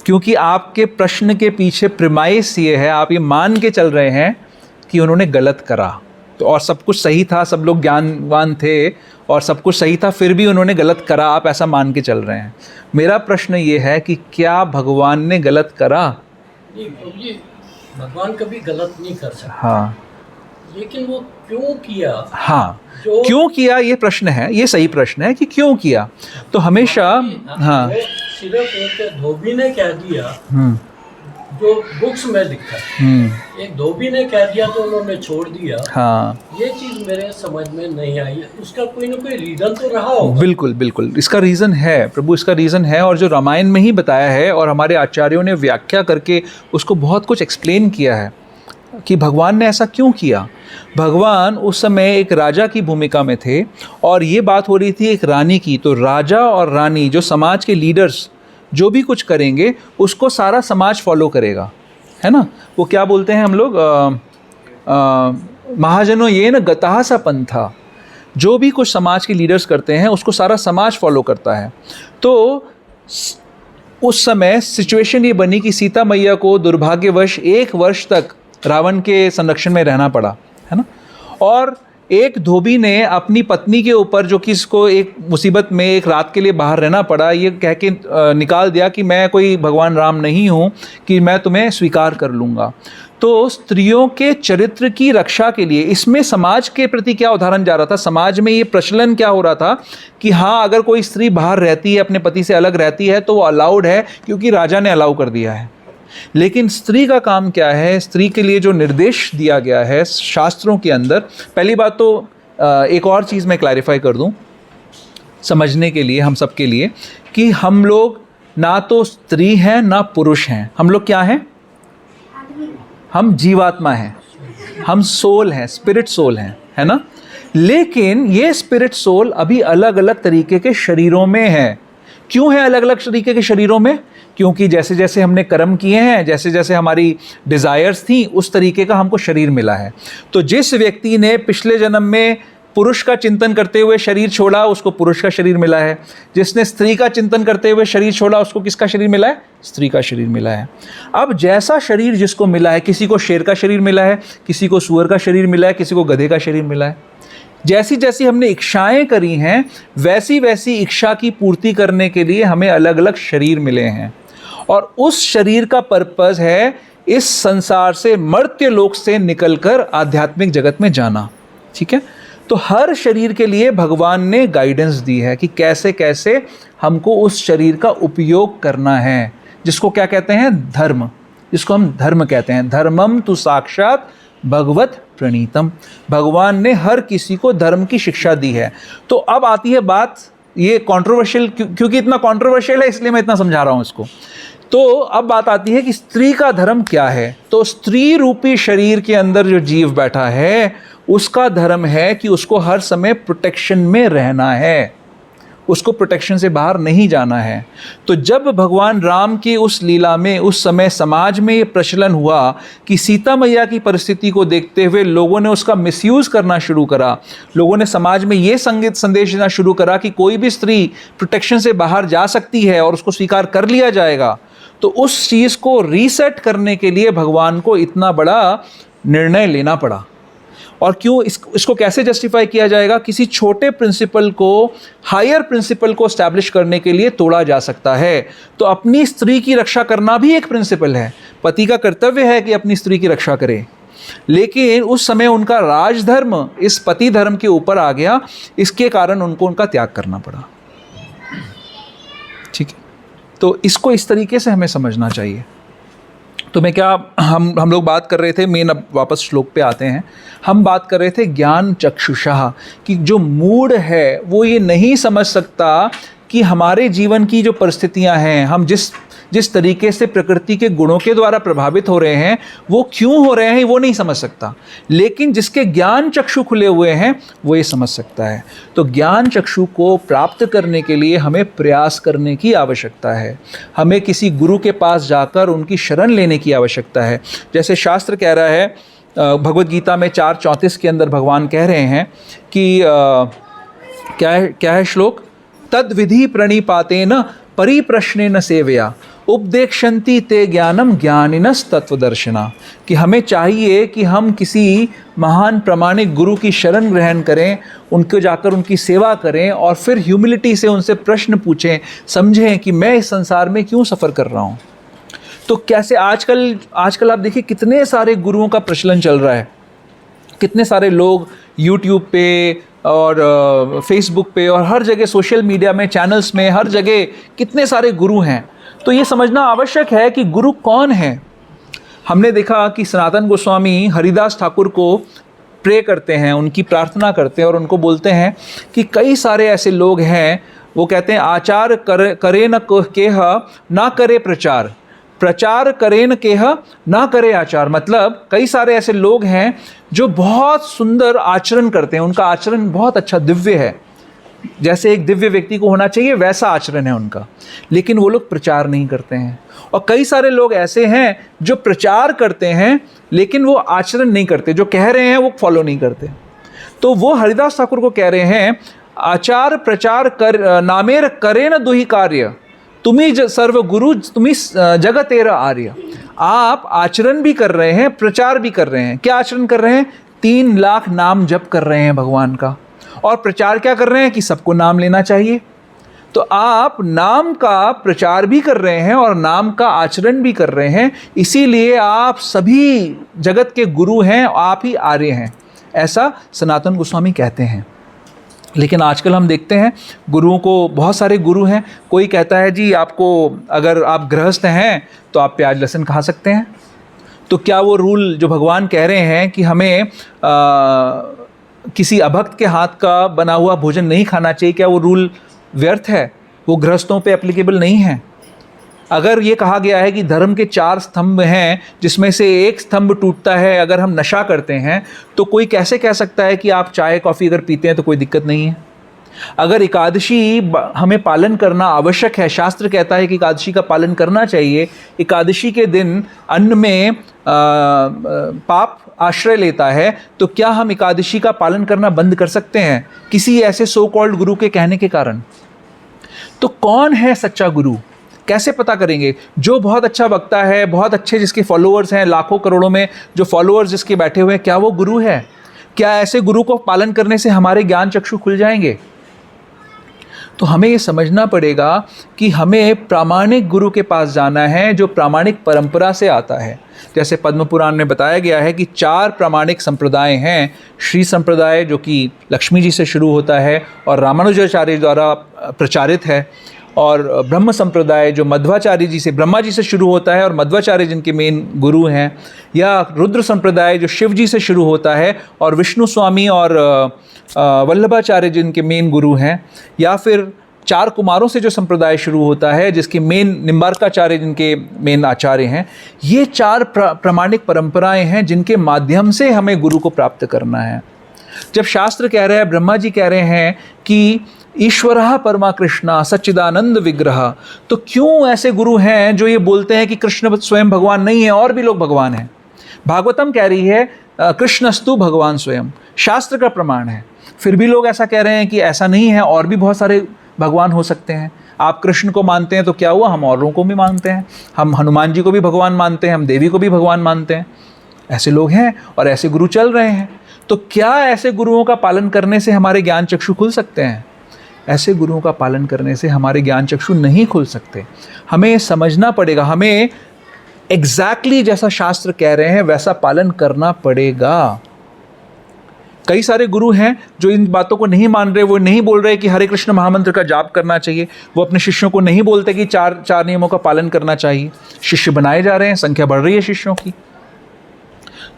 क्योंकि आपके प्रश्न के पीछे प्रिमाइस ये है, आप ये मान के चल रहे हैं कि उन्होंने गलत करा, तो और सब कुछ सही था, सब लोग ज्ञानवान थे और सब कुछ सही था, फिर भी उन्होंने गलत करा, आप ऐसा मान के चल रहे हैं। मेरा प्रश्न ये है कि क्या भगवान ने गलत करा? नहीं प्रभु जी, भगवान कभी गलत नहीं कर सकते, हाँ लेकिन वो क्यों किया? हाँ, जो क्यों किया ये प्रश्न है, ये सही प्रश्न है कि क्यों किया। तो हमेशा हाँ वो सिर्फ एक धोबी ने कह दिया, हम्म जो बुक्स में लिखा है, एक धोबी ने कह दिया तो उन्होंने छोड़ दिया, हाँ ये चीज़ मेरे समझ में नहीं आई। उसका कोई ना कोई रीज़न तो रहा होगा। बिल्कुल बिल्कुल, इसका रीज़न है प्रभु, इसका रीज़न है, और जो रामायण में ही बताया है और हमारे आचार्यों ने व्याख्या करके उसको बहुत कुछ एक्सप्लेन किया है कि भगवान ने ऐसा क्यों किया। भगवान उस समय एक राजा की भूमिका में थे और ये बात हो रही थी एक रानी की। तो राजा और रानी जो समाज के लीडर्स जो भी कुछ करेंगे उसको सारा समाज फॉलो करेगा, है ना। वो क्या बोलते हैं हम लोग, महाजनों ये न गताह सा पंथा, जो भी कुछ समाज के लीडर्स करते हैं उसको सारा समाज फॉलो करता है। तो उस समय सिचुएशन ये बनी कि सीता मैया को दुर्भाग्यवश 1 वर्ष तक रावण के संरक्षण में रहना पड़ा, है ना। और एक धोबी ने अपनी पत्नी के ऊपर, जो कि इसको एक मुसीबत में एक रात के लिए बाहर रहना पड़ा, ये कह के निकाल दिया कि मैं कोई भगवान राम नहीं हूँ कि मैं तुम्हें स्वीकार कर लूँगा। तो स्त्रियों के चरित्र की रक्षा के लिए इसमें समाज के प्रति क्या उदाहरण जा रहा था, समाज में ये प्रचलन क्या हो रहा था कि हाँ अगर कोई स्त्री बाहर रहती है, अपने पति से अलग रहती है तो वो अलाउड है क्योंकि राजा ने अलाउ कर दिया है। लेकिन स्त्री का काम क्या है, स्त्री के लिए जो निर्देश दिया गया है शास्त्रों के अंदर, पहली बात तो एक और चीज़ मैं क्लैरिफाई कर दूं समझने के लिए हम सब के लिए, कि हम लोग ना तो स्त्री हैं ना पुरुष हैं, हम लोग क्या हैं, हम जीवात्मा हैं, हम सोल हैं, स्पिरिट सोल हैं, है ना। लेकिन ये स्पिरिट सोल अभी अलग अलग तरीके के शरीरों में है। क्यों है अलग अलग तरीके के शरीरों में? क्योंकि जैसे जैसे हमने कर्म किए हैं, जैसे जैसे हमारी डिज़ायर्स थी, उस तरीके का हमको शरीर मिला है। तो जिस व्यक्ति ने पिछले जन्म में पुरुष का चिंतन करते हुए शरीर छोड़ा, उसको पुरुष का शरीर मिला है। जिसने स्त्री का चिंतन करते हुए शरीर छोड़ा, उसको किसका शरीर मिला है? स्त्री का शरीर मिला है। अब जैसा शरीर जिसको मिला है, किसी को शेर का शरीर मिला है, किसी को सूअर का शरीर मिला है, किसी को गधे का शरीर मिला है। जैसी जैसी हमने इच्छाएं करी हैं, वैसी वैसी इच्छा की पूर्ति करने के लिए हमें अलग अलग शरीर मिले हैं। और उस शरीर का पर्पस है इस संसार से, मर्त्य लोक से निकलकर आध्यात्मिक जगत में जाना। ठीक है, तो हर शरीर के लिए भगवान ने गाइडेंस दी है कि कैसे कैसे हमको उस शरीर का उपयोग करना है, जिसको क्या कहते हैं? धर्म, जिसको हम धर्म कहते हैं। धर्मम तु साक्षात भगवत प्रणीतम। भगवान ने हर किसी को धर्म की शिक्षा दी है। तो अब आती है बात, ये कंट्रोवर्शियल, क्योंकि इतना कंट्रोवर्शियल है इसलिए मैं इतना समझा रहा हूँ इसको। तो अब बात आती है कि स्त्री का धर्म क्या है। तो स्त्री रूपी शरीर के अंदर जो जीव बैठा है, उसका धर्म है कि उसको हर समय प्रोटेक्शन में रहना है, उसको प्रोटेक्शन से बाहर नहीं जाना है। तो जब भगवान राम की उस लीला में उस समय समाज में ये प्रचलन हुआ कि सीता मैया की परिस्थिति को देखते हुए लोगों ने उसका मिसयूज़ करना शुरू करा, लोगों ने समाज में ये संदेश देना शुरू करा कि कोई भी स्त्री प्रोटेक्शन से बाहर जा सकती है और उसको स्वीकार कर लिया जाएगा, तो उस चीज़ को रीसेट करने के लिए भगवान को इतना बड़ा निर्णय लेना पड़ा। और क्यों, इसको कैसे जस्टिफाई किया जाएगा? किसी छोटे प्रिंसिपल को हायर प्रिंसिपल को एस्टैब्लिश करने के लिए तोड़ा जा सकता है। तो अपनी स्त्री की रक्षा करना भी एक प्रिंसिपल है। पति का कर्तव्य है कि अपनी स्त्री की रक्षा करे, लेकिन उस समय उनका राजधर्म इस पति धर्म के ऊपर आ गया, इसके कारण उनको उनका त्याग करना पड़ा। ठीक है, तो इसको इस तरीके से हमें समझना चाहिए। तो मैं क्या, हम लोग बात कर रहे थे, मेन अब वापस श्लोक पे आते हैं। हम बात कर रहे थे ज्ञान चक्षुषा, कि जो मूढ़ है वो ये नहीं समझ सकता कि हमारे जीवन की जो परिस्थितियां हैं, हम जिस तरीके से प्रकृति के गुणों के द्वारा प्रभावित हो रहे हैं, वो क्यों हो रहे हैं वो नहीं समझ सकता। लेकिन जिसके ज्ञान चक्षु खुले हुए हैं वो ये समझ सकता है। तो ज्ञान चक्षु को प्राप्त करने के लिए हमें प्रयास करने की आवश्यकता है, हमें किसी गुरु के पास जाकर उनकी शरण लेने की आवश्यकता है। जैसे शास्त्र कह रहा है, भगवद गीता में 4:34 के अंदर भगवान कह रहे हैं कि क्या है श्लोक? तद विधि प्रणिपातेन परिप्रश्नेन सेवया उपदेक्षन्ति ते ज्ञानम ज्ञानिनस तत्वदर्शिना। कि हमें चाहिए कि हम किसी महान प्रामाणिक गुरु की शरण ग्रहण करें, उनको जाकर उनकी सेवा करें और फिर ह्यूमिलिटी से उनसे प्रश्न पूछें, समझें कि मैं इस संसार में क्यों सफ़र कर रहा हूँ। तो कैसे आजकल आप देखिए कितने सारे गुरुओं का प्रचलन चल रहा है, कितने सारे लोग यूट्यूब पे और फेसबुक पे और हर जगह सोशल मीडिया में, चैनल्स में, हर जगह कितने सारे गुरु हैं। तो ये समझना आवश्यक है कि गुरु कौन है। हमने देखा कि सनातन गोस्वामी हरिदास ठाकुर को प्रे करते हैं, उनकी प्रार्थना करते हैं और उनको बोलते हैं कि कई सारे ऐसे लोग हैं, वो कहते हैं आचार करे न केह ना करे प्रचार, प्रचार करे न केह ना करे आचार। मतलब कई सारे ऐसे लोग हैं जो बहुत सुंदर आचरण करते हैं, उनका आचरण बहुत अच्छा दिव्य है, जैसे एक दिव्य व्यक्ति को होना चाहिए वैसा आचरण है उनका, लेकिन वो लोग प्रचार नहीं करते हैं। और कई सारे लोग ऐसे हैं जो प्रचार करते हैं लेकिन वो आचरण नहीं करते, जो कह रहे हैं वो फॉलो नहीं करते। तो वो हरिदास ठाकुर को कह रहे हैं आचार प्रचार कर नामेर करे न दुही कार्य, तुम्ही सर्व गुरु तुम्ही जगत तेरा आर्य। आप आचरण भी कर रहे हैं, प्रचार भी कर रहे हैं। क्या आचरण कर रहे हैं? 3 लाख नाम जप कर रहे हैं भगवान का, और प्रचार क्या कर रहे हैं कि सबको नाम लेना चाहिए। तो आप नाम का प्रचार भी कर रहे हैं और नाम का आचरण भी कर रहे हैं, इसीलिए आप सभी जगत के गुरु हैं, आप ही आर्य हैं, ऐसा सनातन गोस्वामी कहते हैं। लेकिन आजकल हम देखते हैं गुरुओं को, बहुत सारे गुरु हैं। कोई कहता है जी आपको, अगर आप गृहस्थ हैं तो आप प्याज लहसुन खा सकते हैं। तो क्या वो रूल जो भगवान कह रहे हैं कि हमें किसी अभक्त के हाथ का बना हुआ भोजन नहीं खाना चाहिए, क्या वो रूल व्यर्थ है? वो गृहस्थों पे एप्लीकेबल नहीं है। अगर ये कहा गया है कि धर्म के 4 स्तंभ हैं जिसमें से एक स्तंभ टूटता है अगर हम नशा करते हैं, तो कोई कैसे कह सकता है कि आप चाय कॉफ़ी अगर पीते हैं तो कोई दिक्कत नहीं है? अगर एकादशी हमें पालन करना आवश्यक है, शास्त्र कहता है कि एकादशी का पालन करना चाहिए, एकादशी के दिन अन्न में पाप आश्रय लेता है, तो क्या हम एकादशी का पालन करना बंद कर सकते हैं किसी ऐसे सो कॉल्ड गुरु के कहने के कारण? तो कौन है सच्चा गुरु? कैसे पता करेंगे? जो बहुत अच्छा वक्ता है, बहुत अच्छे जिसके फॉलोअर्स हैं, लाखों करोड़ों में जो फॉलोअर्स जिसके बैठे हुए हैं, क्या वो गुरु है? क्या ऐसे गुरु को पालन करने से हमारे ज्ञान चक्षु खुल जाएंगे? तो हमें ये समझना पड़ेगा कि हमें प्रामाणिक गुरु के पास जाना है जो प्रामाणिक परंपरा से आता है। जैसे पद्म पुराण में बताया गया है कि 4 प्रामाणिक संप्रदाय हैं। श्री संप्रदाय जो कि लक्ष्मी जी से शुरू होता है और रामानुजाचार्य द्वारा प्रचारित है, और ब्रह्म संप्रदाय जो मध्वाचार्य जी से, ब्रह्मा जी से शुरू होता है और मध्वाचार्य जिनके मेन गुरु हैं, या रुद्र संप्रदाय जो शिव जी से शुरू होता है और विष्णु स्वामी और वल्लभाचार्य जिनके मेन गुरु हैं, या फिर 4 कुमारों से जो संप्रदाय शुरू होता है जिसके मेन निम्बार्काचार्य जिनके मेन आचार्य हैं। ये 4 प्रामाणिक परंपराएं हैं जिनके माध्यम से हमें गुरु को प्राप्त करना है। जब शास्त्र कह रहे हैं, ब्रह्मा जी कह रहे हैं कि ईश्वरः परमा कृष्णा सच्चिदानंद विग्रह, तो क्यों ऐसे गुरु हैं जो ये बोलते हैं कि कृष्ण स्वयं भगवान नहीं है और भी लोग भगवान हैं? भागवतम कह रही है कृष्णस्तु भगवान स्वयं, शास्त्र का प्रमाण है। फिर भी लोग ऐसा कह रहे हैं कि ऐसा नहीं है, और भी बहुत सारे भगवान हो सकते हैं। आप कृष्ण को मानते हैं तो क्या हुआ, हम औरों को भी मानते हैं, हम हनुमान जी को भी भगवान मानते हैं, हम देवी को भी भगवान मानते हैं। ऐसे लोग हैं और ऐसे गुरु चल रहे हैं। तो क्या ऐसे गुरुओं का पालन करने से हमारे ज्ञान चक्षु खुल सकते हैं? ऐसे गुरुओं का पालन करने से हमारे ज्ञान चक्षु नहीं खुल सकते। हमें समझना पड़ेगा, हमें एग्जैक्टली जैसा शास्त्र कह रहे हैं वैसा पालन करना पड़ेगा। कई सारे गुरु हैं जो इन बातों को नहीं मान रहे। वो नहीं बोल रहे कि हरे कृष्ण महामंत्र का जाप करना चाहिए, वो अपने शिष्यों को नहीं बोलते कि 4 नियमों का पालन करना चाहिए। शिष्य बनाए जा रहे हैं, संख्या बढ़ रही है शिष्यों की।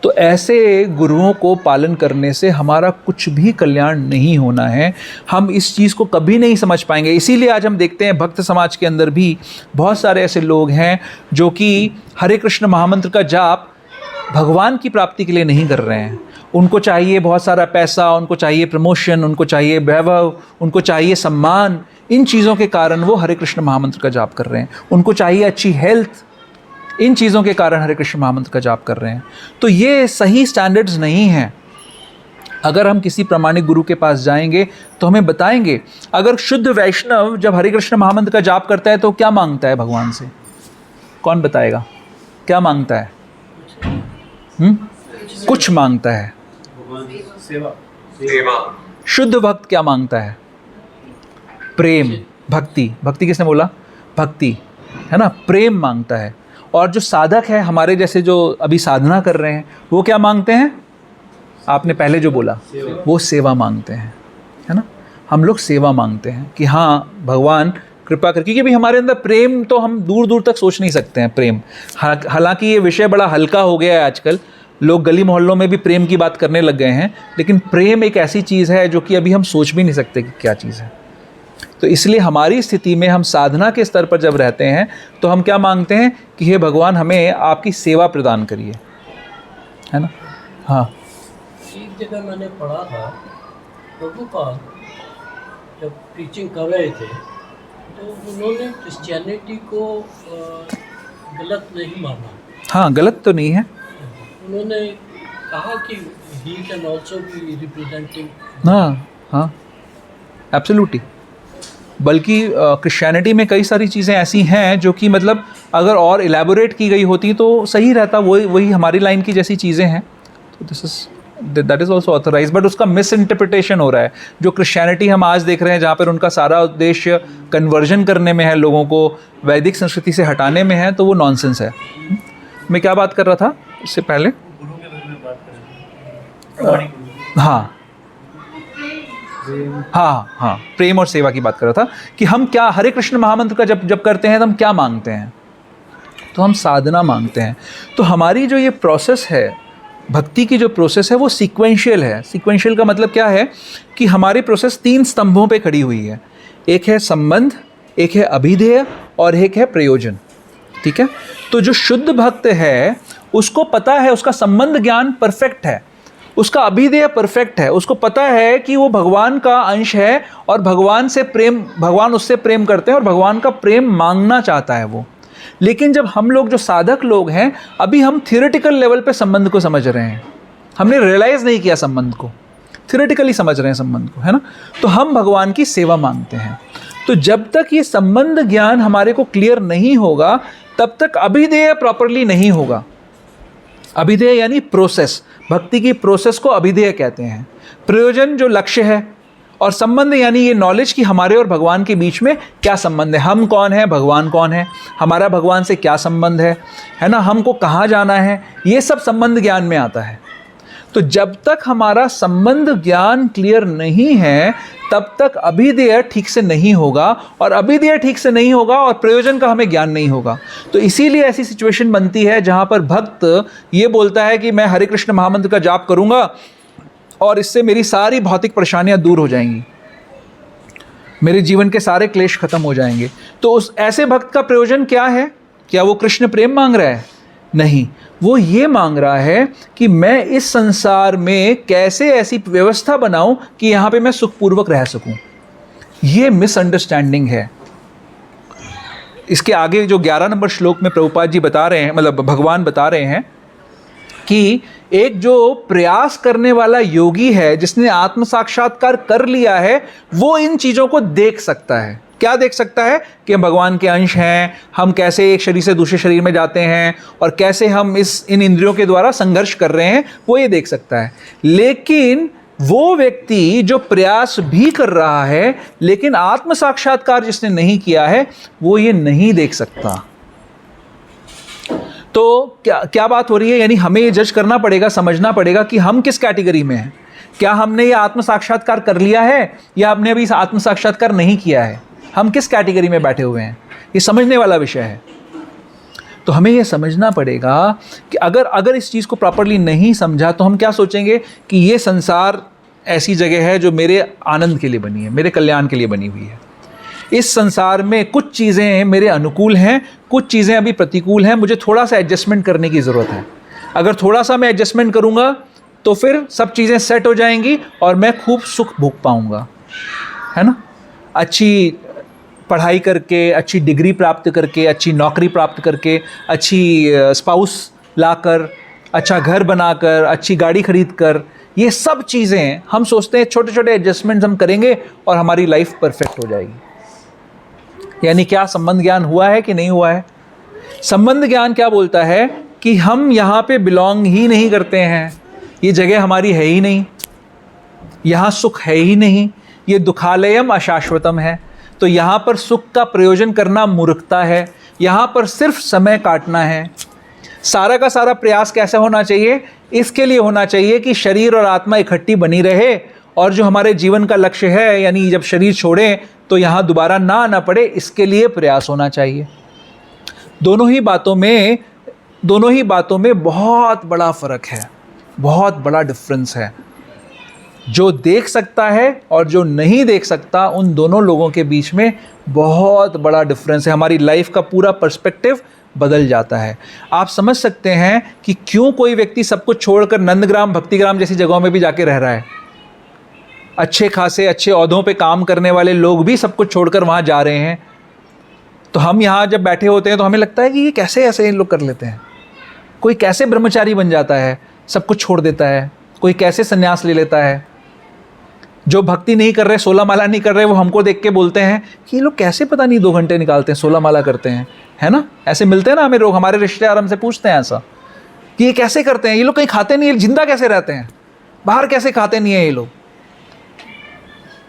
तो ऐसे गुरुओं को पालन करने से हमारा कुछ भी कल्याण नहीं होना है। हम इस चीज़ को कभी नहीं समझ पाएंगे। इसीलिए आज हम देखते हैं भक्त समाज के अंदर भी बहुत सारे ऐसे लोग हैं जो कि हरे कृष्ण महामंत्र का जाप भगवान की प्राप्ति के लिए नहीं कर रहे हैं। उनको चाहिए बहुत सारा पैसा, उनको चाहिए प्रमोशन, उनको चाहिए वैभव, उनको चाहिए सम्मान। इन चीज़ों के कारण वो हरे कृष्ण महामंत्र का जाप कर रहे हैं। उनको चाहिए अच्छी हेल्थ, इन चीज़ों के कारण हरे कृष्ण महामंत्र का जाप कर रहे हैं। तो ये सही स्टैंडर्ड्स नहीं हैं। अगर हम किसी प्रामाणिक गुरु के पास जाएंगे तो हमें बताएंगे। अगर शुद्ध वैष्णव जब हरे कृष्ण महामंत्र का जाप करता है तो क्या मांगता है भगवान से? कौन बताएगा क्या मांगता है? कुछ मांगता है। सेवा। शुद्ध भक्त क्या मांगता है? प्रेम, भक्ति। भक्ति किसने बोला? भक्ति, है ना? प्रेम मांगता है। और जो साधक है हमारे जैसे जो अभी साधना कर रहे हैं, वो क्या मांगते हैं? आपने पहले जो बोला, वो सेवा मांगते हैं, है ना। हम लोग सेवा मांगते हैं कि हाँ भगवान कृपा कर, क्योंकि अभी हमारे अंदर प्रेम तो हम दूर दूर तक सोच नहीं सकते हैं प्रेम। हालांकि ये विषय बड़ा हल्का हो गया है आजकल, लोग गली मोहल्लों में भी प्रेम की बात करने लग गए हैं, लेकिन प्रेम एक ऐसी चीज़ है जो कि अभी हम सोच भी नहीं सकते कि क्या चीज़ है। तो इसलिए हमारी स्थिति में हम साधना के स्तर पर जब रहते हैं तो हम क्या मांगते हैं कि हे भगवान हमें आपकी सेवा प्रदान करिए, है ना। हाँ, एक जगह मैंने पढ़ा था, प्रभुपाद जब प्रीचिंग कर रहे थे तो उन्होंने क्रिश्चियनिटी को गलत नहीं माना। हाँ, गलत तो नहीं है। उन्होंने कहा कि he can also be representing. हाँ हाँ, एब्सोल्युटली। बल्कि क्रिश्चियनिटी में कई सारी चीज़ें ऐसी हैं जो कि मतलब अगर और इलेबोरेट की गई होती तो सही रहता, वही हमारी लाइन की जैसी चीज़ें हैं। तो that is also authorise, but उसका मिस इंटरप्रिटेशन हो रहा है। जो क्रिश्चियनिटी हम आज देख रहे हैं जहाँ पर उनका सारा उद्देश्य कन्वर्जन करने में है, लोगों को वैदिक संस्कृति से हटाने में है, तो वो नॉनसेंस है। मैं क्या बात कर रहा था इससे पहले? हाँ हाँ हाँ, प्रेम और सेवा की बात कर रहा था कि हम क्या हरे कृष्ण महामंत्र का जब करते हैं तो हम क्या मांगते हैं? तो हम साधना मांगते हैं। तो हमारी जो ये प्रोसेस है, भक्ति की जो प्रोसेस है, वो सीक्वेंशियल है। सीक्वेंशियल का मतलब क्या है कि हमारी प्रोसेस 3 स्तंभों पे खड़ी हुई है। एक है संबंध, एक है अभिधेय और एक है प्रयोजन। ठीक है। तो जो शुद्ध भक्त है उसको पता है, उसका संबंध ज्ञान परफेक्ट है, उसका अभिधेय परफेक्ट है, उसको पता है कि वो भगवान का अंश है और भगवान उससे प्रेम करते हैं और भगवान का प्रेम मांगना चाहता है वो। लेकिन जब हम लोग जो साधक लोग हैं, अभी हम थियोरेटिकल लेवल पे संबंध को समझ रहे हैं, हमने रियलाइज़ नहीं किया संबंध को, थियोरेटिकली समझ रहे हैं संबंध को, है ना। तो हम भगवान की सेवा मांगते हैं। तो जब तक ये संबंध ज्ञान हमारे को क्लियर नहीं होगा तब तक अभिधेय प्रॉपरली नहीं होगा। अभिधेय यानी प्रोसेस, भक्ति की प्रोसेस को अभिधेय कहते हैं। प्रयोजन जो लक्ष्य है, और संबंध यानी ये नॉलेज कि हमारे और भगवान के बीच में क्या संबंध है, हम कौन है, भगवान कौन है, हमारा भगवान से क्या संबंध है ना, हमको कहाँ जाना है, ये सब संबंध ज्ञान में आता है। तो जब तक हमारा संबंध ज्ञान क्लियर नहीं है तब तक अभिधेय ठीक से नहीं होगा, और अभिधेय ठीक से नहीं होगा और प्रयोजन का हमें ज्ञान नहीं होगा। तो इसीलिए ऐसी सिचुएशन बनती है जहाँ पर भक्त ये बोलता है कि मैं हरे कृष्ण महामंत्र का जाप करूँगा और इससे मेरी सारी भौतिक परेशानियाँ दूर हो जाएंगी, मेरे जीवन के सारे क्लेश खत्म हो जाएंगे। तो उस ऐसे भक्त का प्रयोजन क्या है? क्या वो कृष्ण प्रेम मांग रहा है? नहीं, वो ये मांग रहा है कि मैं इस संसार में कैसे ऐसी व्यवस्था बनाऊं कि यहाँ पे मैं सुखपूर्वक रह सकूं। ये मिसअंडरस्टैंडिंग है। इसके आगे जो 11 नंबर श्लोक में प्रभुपाद जी बता रहे हैं, मतलब भगवान बता रहे हैं कि एक जो प्रयास करने वाला योगी है, जिसने आत्म साक्षात्कार कर लिया है, वो इन चीज़ों को देख सकता है। क्या देख सकता है? कि हम भगवान के अंश हैं, हम कैसे एक शरीर से दूसरे शरीर में जाते हैं और कैसे हम इन इंद्रियों के द्वारा संघर्ष कर रहे हैं, वो ये देख सकता है। लेकिन वो व्यक्ति जो प्रयास भी कर रहा है लेकिन आत्म साक्षात्कार जिसने नहीं किया है, वो ये नहीं देख सकता। तो क्या बात हो रही है? यानी हमें ये जज करना पड़ेगा, समझना पड़ेगा कि हम किस कैटेगरी में हैं। क्या हमने ये आत्म साक्षात्कार कर लिया है या हमने अभी इस आत्म साक्षात्कार नहीं किया है? हम किस कैटेगरी में बैठे हुए हैं, ये समझने वाला विषय है। तो हमें ये समझना पड़ेगा कि अगर इस चीज़ को प्रॉपरली नहीं समझा तो हम क्या सोचेंगे कि ये संसार ऐसी जगह है जो मेरे आनंद के लिए बनी है, मेरे कल्याण के लिए बनी हुई है। इस संसार में कुछ चीज़ें मेरे अनुकूल हैं, कुछ चीज़ें अभी प्रतिकूल हैं, मुझे थोड़ा सा एडजस्टमेंट करने की ज़रूरत है। अगर थोड़ा सा मैं एडजस्टमेंट करूँगा तो फिर सब चीज़ें सेट हो जाएंगी और मैं खूब सुख भोग पाऊँगा, है ना। अच्छी पढ़ाई करके, अच्छी डिग्री प्राप्त करके, अच्छी नौकरी प्राप्त करके, अच्छी स्पाउस लाकर, अच्छा घर बनाकर, अच्छी गाड़ी खरीद कर, ये सब चीज़ें हम सोचते हैं छोटे छोटे एडजस्टमेंट्स हम करेंगे और हमारी लाइफ परफेक्ट हो जाएगी। यानी क्या संबंध ज्ञान हुआ है कि नहीं हुआ है? संबंध ज्ञान क्या बोलता है कि हम यहाँ पे बिलोंग ही नहीं करते हैं, ये जगह हमारी है ही नहीं, यहाँ सुख है ही नहीं, ये दुखालयम अशाश्वतम है। तो यहाँ पर सुख का प्रयोजन करना मूर्खता है। यहाँ पर सिर्फ समय काटना है। सारा का सारा प्रयास कैसे होना चाहिए? इसके लिए होना चाहिए कि शरीर और आत्मा इकट्ठी बनी रहे, और जो हमारे जीवन का लक्ष्य है, यानी जब शरीर छोड़ें तो यहाँ दोबारा ना आना पड़े, इसके लिए प्रयास होना चाहिए। दोनों ही बातों में बहुत बड़ा फ़र्क है, बहुत बड़ा डिफरेंस है। जो देख सकता है और जो नहीं देख सकता, उन दोनों लोगों के बीच में बहुत बड़ा डिफरेंस है। हमारी लाइफ का पूरा पर्सपेक्टिव बदल जाता है। आप समझ सकते हैं कि क्यों कोई व्यक्ति सब कुछ छोड़कर नंदग्राम, भक्तिग्राम जैसी जगहों में भी जाके रह रहा है। अच्छे खासे अच्छे ओहदों पे काम करने वाले लोग भी सब कुछ छोड़कर वहाँ जा रहे हैं। तो हम यहाँ जब बैठे होते हैं तो हमें लगता है कि ये कैसे ऐसे लोग कर लेते हैं। कोई कैसे ब्रह्मचारी बन जाता है, सब कुछ छोड़ देता है। कोई कैसे संन्यास ले लेता है। जो भक्ति नहीं कर रहे, 16 माला नहीं कर रहे, वो हमको देख के बोलते हैं कि ये लोग कैसे पता नहीं 2 घंटे निकालते हैं, 16 माला करते हैं, है ना। ऐसे मिलते हैं ना हमें लोग, हमारे रिश्तेदार हमसे पूछते हैं ऐसा कि ये कैसे करते हैं, ये लोग कहीं खाते नहीं है, जिंदा कैसे रहते हैं, बाहर कैसे खाते नहीं है ये लोग।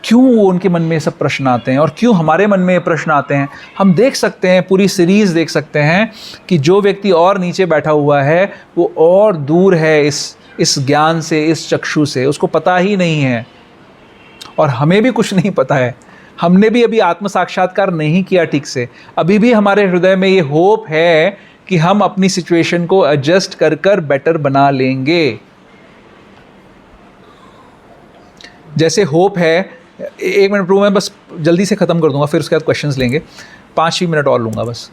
क्यों उनके मन में सब प्रश्न आते हैं और क्यों हमारे मन में ये प्रश्न आते हैं? हम देख सकते हैं, पूरी सीरीज़ देख सकते हैं कि जो व्यक्ति और नीचे बैठा हुआ है वो और दूर है इस ज्ञान से, इस चक्षु से, उसको पता ही नहीं है। और हमें भी कुछ नहीं पता है, हमने भी अभी आत्म साक्षात्कार नहीं किया ठीक से। अभी भी हमारे हृदय में ये होप है कि हम अपनी सिचुएशन को एडजस्ट कर कर बेटर बना लेंगे। जैसे होप है, 1 मिनट प्रभु, मैं बस जल्दी से ख़त्म कर दूंगा, फिर उसके बाद क्वेश्चंस लेंगे, 5 मिनट और लूँगा बस।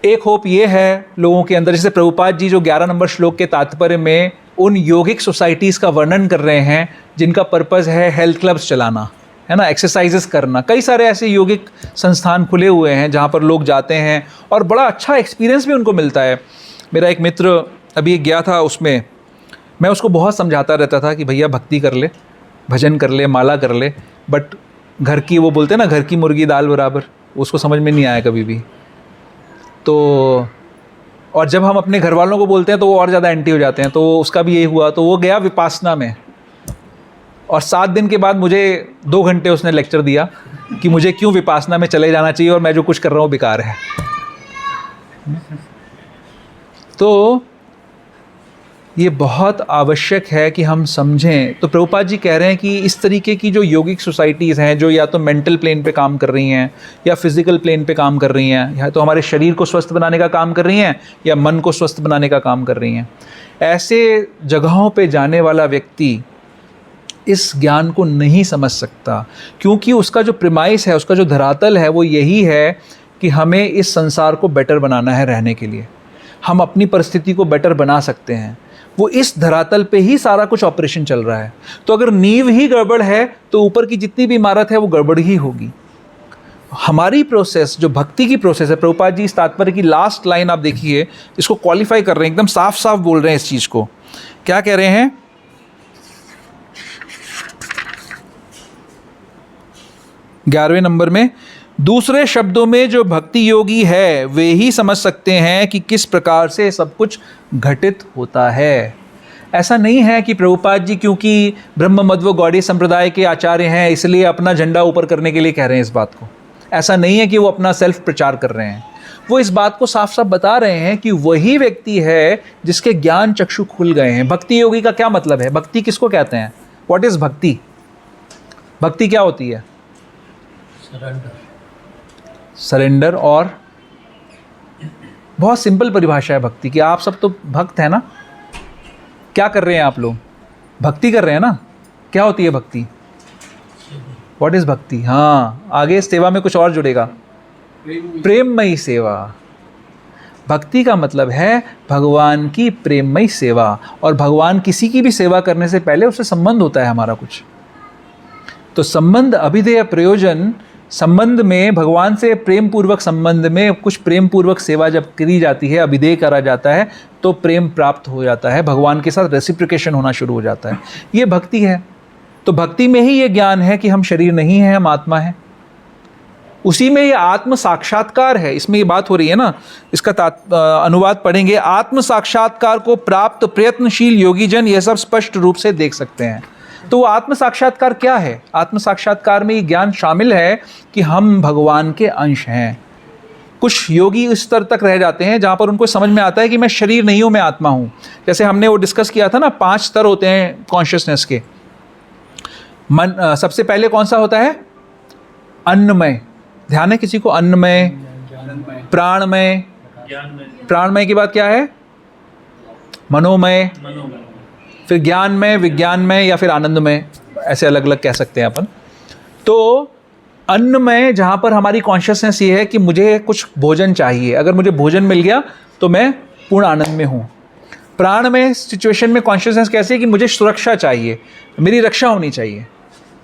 एक होप ये है लोगों के अंदर, जैसे प्रभुपाद जी जो 11 नंबर श्लोक के तात्पर्य में उन योगिक सोसाइटीज़ का वर्णन कर रहे हैं जिनका पर्पज़ है हेल्थ क्लब्स चलाना, है ना, एक्सरसाइजेस करना। कई सारे ऐसे योगिक संस्थान खुले हुए हैं जहाँ पर लोग जाते हैं और बड़ा अच्छा एक्सपीरियंस भी उनको मिलता है। मेरा एक मित्र अभी गया था, उसमें मैं उसको बहुत समझाता रहता था कि भैया भक्ति कर ले, भजन कर ले, माला कर ले, बट घर की, वो बोलते हैं ना, घर की मुर्गी दाल बराबर, उसको समझ में नहीं आया कभी भी। तो और जब हम अपने घर वालों को बोलते हैं तो वो और ज़्यादा एंटी हो जाते हैं। तो उसका भी यही हुआ, तो वो गया विपासना में और 7 दिन के बाद मुझे 2 घंटे उसने लेक्चर दिया कि मुझे क्यों विपासना में चले जाना चाहिए और मैं जो कुछ कर रहा हूँ बेकार है। तो ये बहुत आवश्यक है कि हम समझें। तो प्रभुपाद जी कह रहे हैं कि इस तरीके की जो योगिक सोसाइटीज़ हैं, जो या तो मेंटल प्लेन पे काम कर रही हैं या फिज़िकल प्लेन पे काम कर रही हैं, या तो हमारे शरीर को स्वस्थ बनाने का काम कर रही हैं या मन को स्वस्थ बनाने का काम कर रही हैं, ऐसे जगहों पे जाने वाला व्यक्ति इस ज्ञान को नहीं समझ सकता, क्योंकि उसका जो प्रिमाइस है, उसका जो धरातल है, वो यही है कि हमें इस संसार को बेटर बनाना है रहने के लिए। हम अपनी परिस्थिति को बेटर बना सकते हैं, वो इस धरातल पे ही सारा कुछ ऑपरेशन चल रहा है। तो अगर नींव ही गड़बड़ है तो ऊपर की जितनी भी इमारत है वो गड़बड़ ही होगी। हमारी प्रोसेस, जो भक्ति की प्रोसेस है, प्रभुपाद जी इस तात्पर्य की लास्ट लाइन आप देखिए, इसको क्वालिफाई कर रहे हैं, एकदम साफ साफ बोल रहे हैं इस चीज़ को। क्या कह रहे हैं? 11वें नंबर में, दूसरे शब्दों में जो भक्ति योगी है वे ही समझ सकते हैं कि किस प्रकार से सब कुछ घटित होता है। ऐसा नहीं है कि प्रभुपाद जी क्योंकि ब्रह्म मध्व गौड़ीय संप्रदाय के आचार्य हैं इसलिए अपना झंडा ऊपर करने के लिए कह रहे हैं इस बात को। ऐसा नहीं है कि वो अपना सेल्फ प्रचार कर रहे हैं। वो इस बात को साफ साफ बता रहे हैं कि वही व्यक्ति है जिसके ज्ञान चक्षु खुल गए हैं। भक्ति योगी का क्या मतलब है? भक्ति किसको कहते हैं? व्हाट इज़ भक्ति? भक्ति क्या होती है? सरेंडर। और बहुत सिंपल परिभाषा है भक्ति की। आप सब तो भक्त हैं ना? क्या कर रहे हैं आप लोग? भक्ति कर रहे हैं ना? क्या होती है भक्ति? व्हाट इज भक्ति? हाँ, आगे सेवा में कुछ और जुड़ेगा, प्रेममयी सेवा। भक्ति का मतलब है भगवान की प्रेममयी सेवा। और भगवान किसी की भी सेवा करने से पहले उससे संबंध होता है हमारा कुछ। तो संबंध, अभिधेय, प्रयोजन, संबंध में भगवान से प्रेम पूर्वक संबंध में कुछ प्रेम पूर्वक सेवा जब करी जाती है, अभिधेय करा जाता है, तो प्रेम प्राप्त हो जाता है, भगवान के साथ रेसिप्रिकेशन होना शुरू हो जाता है। ये भक्ति है। तो भक्ति में ही ये ज्ञान है कि हम शरीर नहीं हैं, हम आत्मा हैं। उसी में ये आत्म साक्षात्कार है। इसमें ये बात हो रही है ना, इसका अनुवाद पढ़ेंगे। आत्म साक्षात्कार को प्राप्त प्रयत्नशील योगी जन यह सब स्पष्ट रूप से देख सकते हैं। तो वो आत्म साक्षात्कार क्या है? आत्म साक्षात्कार में ये ज्ञान शामिल है कि हम भगवान के अंश हैं। कुछ योगी इस स्तर तक रह जाते हैं जहाँ पर उनको समझ में आता है कि मैं शरीर नहीं हूँ, मैं आत्मा हूँ। जैसे हमने वो डिस्कस किया था ना, 5 स्तर होते हैं कॉन्शियसनेस के। सबसे पहले कौन सा होता है? अन्नमय। ध्यान है किसी को? अन्नमय, प्राणमय, प्राणमय के बाद क्या है? मनोमय, फिर ज्ञानमय, विज्ञानमय या फिर आनंदमय, ऐसे अलग अलग कह सकते हैं अपन। तो अन्नमय जहाँ पर हमारी कॉन्शियसनेस ये है कि मुझे कुछ भोजन चाहिए, अगर मुझे भोजन मिल गया तो मैं पूर्ण आनंद में हूँ। प्राणमय सिचुएशन में कॉन्शियसनेस कैसे है कि मुझे सुरक्षा चाहिए, मेरी रक्षा होनी चाहिए,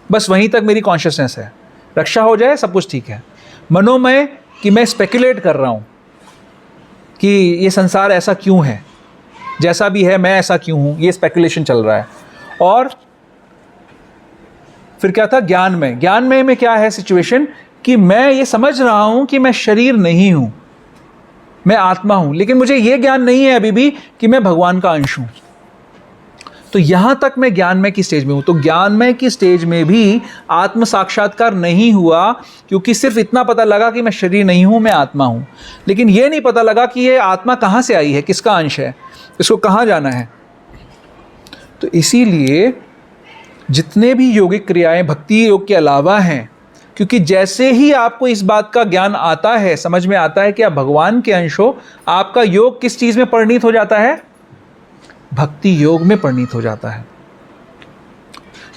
बस वहीं तक मेरी कॉन्शियसनेस है, रक्षा हो जाए सब कुछ ठीक है। मनोमय कि मैं स्पेकुलेट कर रहा हूँ कि ये संसार ऐसा क्यों है, जैसा भी है मैं ऐसा क्यों हूँ, ये स्पेकुलेशन चल रहा है। और फिर क्या था? ज्ञानमय। ज्ञानमय में क्या है सिचुएशन कि मैं ये समझ रहा हूँ कि मैं शरीर नहीं हूँ, मैं आत्मा हूँ, लेकिन मुझे ये ज्ञान नहीं है अभी भी कि मैं भगवान का अंश हूँ। तो यहाँ तक मैं ज्ञानमय की स्टेज में हूँ। तो ज्ञानमय की स्टेज में भी आत्म साक्षात्कार नहीं हुआ, क्योंकि सिर्फ इतना पता लगा कि मैं शरीर नहीं हूँ, मैं आत्मा हूँ, लेकिन ये नहीं पता लगा कि ये आत्मा कहाँ से आई है, किसका अंश है, इसको कहाँ जाना है। तो इसीलिए जितने भी योगिक क्रियाएं भक्ति योग के अलावा हैं, क्योंकि जैसे ही आपको इस बात का ज्ञान आता है, समझ में आता है कि आप भगवान के अंश हो, आपका योग किस चीज़ में परिणित हो जाता है? भक्ति योग में परिणित हो जाता है।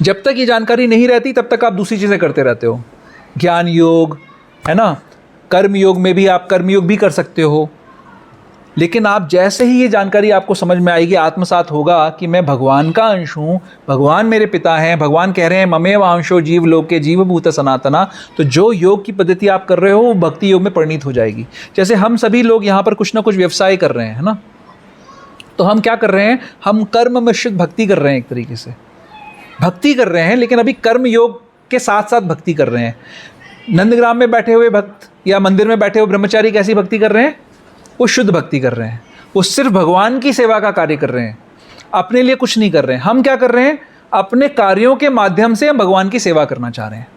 जब तक ये जानकारी नहीं रहती तब तक आप दूसरी चीज़ें करते रहते हो। ज्ञान योग है ना, कर्म योग में भी आप कर्म योग भी कर सकते हो, लेकिन आप जैसे ही ये जानकारी आपको समझ में आएगी, आत्मसात होगा कि मैं भगवान का अंश हूँ, भगवान मेरे पिता हैं, भगवान कह रहे हैं ममेव अंशो जीव लोके जीवभूत सनातना, तो जो योग की पद्धति आप कर रहे हो वो भक्ति योग में परिणित हो जाएगी। जैसे हम सभी लोग यहाँ पर कुछ ना कुछ व्यवसाय कर रहे हैं, है ना, तो हम क्या कर रहे हैं? हम कर्म मिश्रित भक्ति कर रहे हैं, एक तरीके से भक्ति कर रहे हैं, लेकिन अभी कर्म योग के साथ साथ भक्ति कर रहे हैं। नंदग्राम में बैठे हुए भक्त या मंदिर में बैठे हुए ब्रह्मचारी कैसी भक्ति कर रहे हैं? वो शुद्ध भक्ति कर रहे हैं, वो सिर्फ भगवान की सेवा का कार्य कर रहे हैं, अपने लिए कुछ नहीं कर रहे हैं। हम क्या कर रहे हैं? अपने कार्यों के माध्यम से हम भगवान की सेवा करना चाह रहे हैं।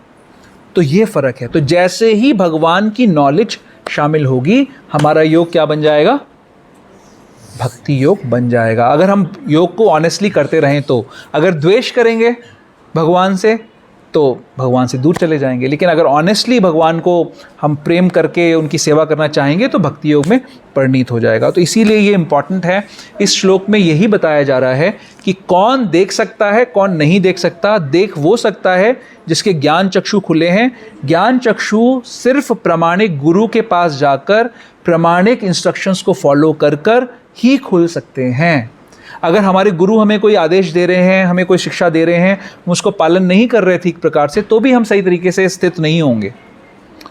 तो ये फ़र्क है। तो जैसे ही भगवान की नॉलेज शामिल होगी, हमारा योग क्या बन जाएगा? भक्ति योग बन जाएगा। अगर हम योग को ऑनेस्टली करते रहें तो। अगर द्वेष करेंगे भगवान से तो भगवान से दूर चले जाएंगे, लेकिन अगर ऑनेस्टली भगवान को हम प्रेम करके उनकी सेवा करना चाहेंगे तो भक्ति योग में परिणित हो जाएगा। तो इसीलिए ये इम्पॉर्टेंट है। इस श्लोक में यही बताया जा रहा है कि कौन देख सकता है, कौन नहीं देख सकता। देख वो सकता है जिसके ज्ञान चक्षु खुले हैं। ज्ञान चक्षु सिर्फ प्रामाणिक गुरु के पास जाकर प्रामाणिक इंस्ट्रक्शंस को फॉलो कर कर ही खुल सकते हैं। अगर हमारे गुरु हमें कोई आदेश दे रहे हैं, हमें कोई शिक्षा दे रहे हैं, हम उसको पालन नहीं कर रहे ठीक प्रकार से, तो भी हम सही तरीके से स्थित नहीं होंगे।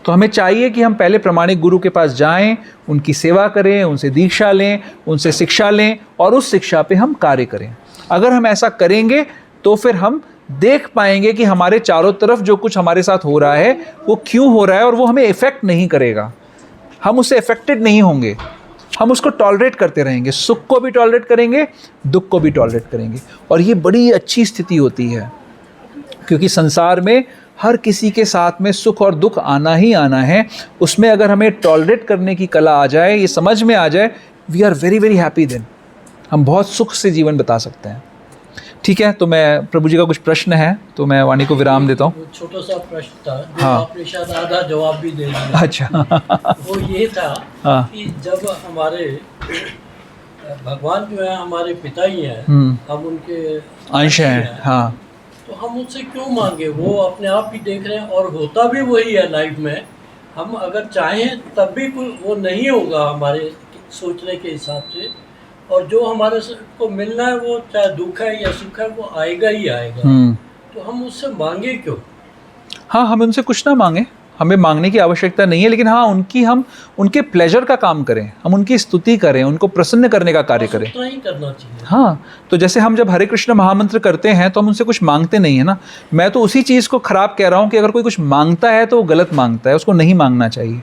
तो हमें चाहिए कि हम पहले प्रामाणिक गुरु के पास जाएं, उनकी सेवा करें, उनसे दीक्षा लें, उनसे शिक्षा लें और उस शिक्षा पे हम कार्य करें। अगर हम ऐसा करेंगे तो फिर हम देख पाएंगे कि हमारे चारों तरफ जो कुछ हमारे साथ हो रहा है वो क्यों हो रहा है, और वो हमें इफ़ेक्ट नहीं करेगा, हम उससे अफेक्टेड नहीं होंगे, हम उसको टॉलरेट करते रहेंगे। सुख को भी टॉलरेट करेंगे, दुख को भी टॉलरेट करेंगे। और ये बड़ी अच्छी स्थिति होती है, क्योंकि संसार में हर किसी के साथ में सुख और दुख आना ही आना है। उसमें अगर हमें टॉलरेट करने की कला आ जाए, ये समझ में आ जाए, we are very very happy then. हम बहुत सुख से जीवन बिता सकते हैं। ठीक है, तो मैं प्रभु जी का कुछ प्रश्न है तो मैं वाणी को विराम देता हूँ। छोटा सा प्रश्न था जो हाँ। आपने शायद आधा जवाब भी दे दिया। अच्छा। वो ये था हाँ। कि जब हमारे भगवान जो है हमारे पिता ही हैं, हम उनके अंश हैं। हाँ, तो हम उनसे क्यों मांगे? वो अपने आप ही देख रहे हैं और होता भी वही है लाइफ में। हम अगर चाहें तब भी वो नहीं होगा हमारे सोचने के हिसाब से, और जो हमारे को मिलना है वो चाहे दुख है या सुख है वो आएगा ही आएगा। तो हम उससे मांगे क्यों? हाँ, हम उनसे कुछ ना मांगे, हमें मांगने की आवश्यकता नहीं है, लेकिन हाँ हम उनके प्लेजर का काम करें, हम उनकी स्तुति करें, उनको प्रसन्न करने का कार्य करें। उतना ही करना चाहिए। हाँ, तो जैसे हम जब हरे कृष्ण महामंत्र करते हैं तो हम उनसे कुछ मांगते नहीं है ना। मैं तो उसी चीज़ को खराब कह रहा हूँ कि अगर कोई कुछ मांगता है तो वो गलत मांगता है, उसको नहीं मांगना चाहिए,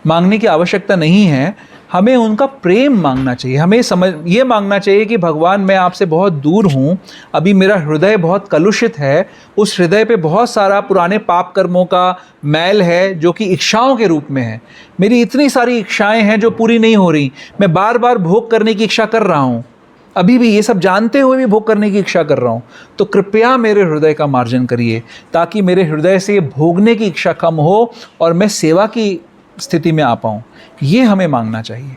मांगने की आवश्यकता नहीं है। हमें उनका प्रेम मांगना चाहिए। हमें ये मांगना चाहिए कि भगवान मैं आपसे बहुत दूर हूँ, अभी मेरा हृदय बहुत कलुषित है, उस हृदय पे बहुत सारा पुराने पाप कर्मों का मैल है जो कि इच्छाओं के रूप में है। मेरी इतनी सारी इच्छाएं हैं जो पूरी नहीं हो रही, मैं बार बार भोग करने की इच्छा कर रहा हूँ, अभी भी ये सब जानते हुए भी भोग करने की इच्छा कर रहा हूँ। तो कृपया मेरे हृदय का मार्जन करिए ताकि मेरे हृदय से भोगने की इच्छा कम हो और मैं सेवा की स्थिति में आ पाऊँ। ये हमें मांगना चाहिए,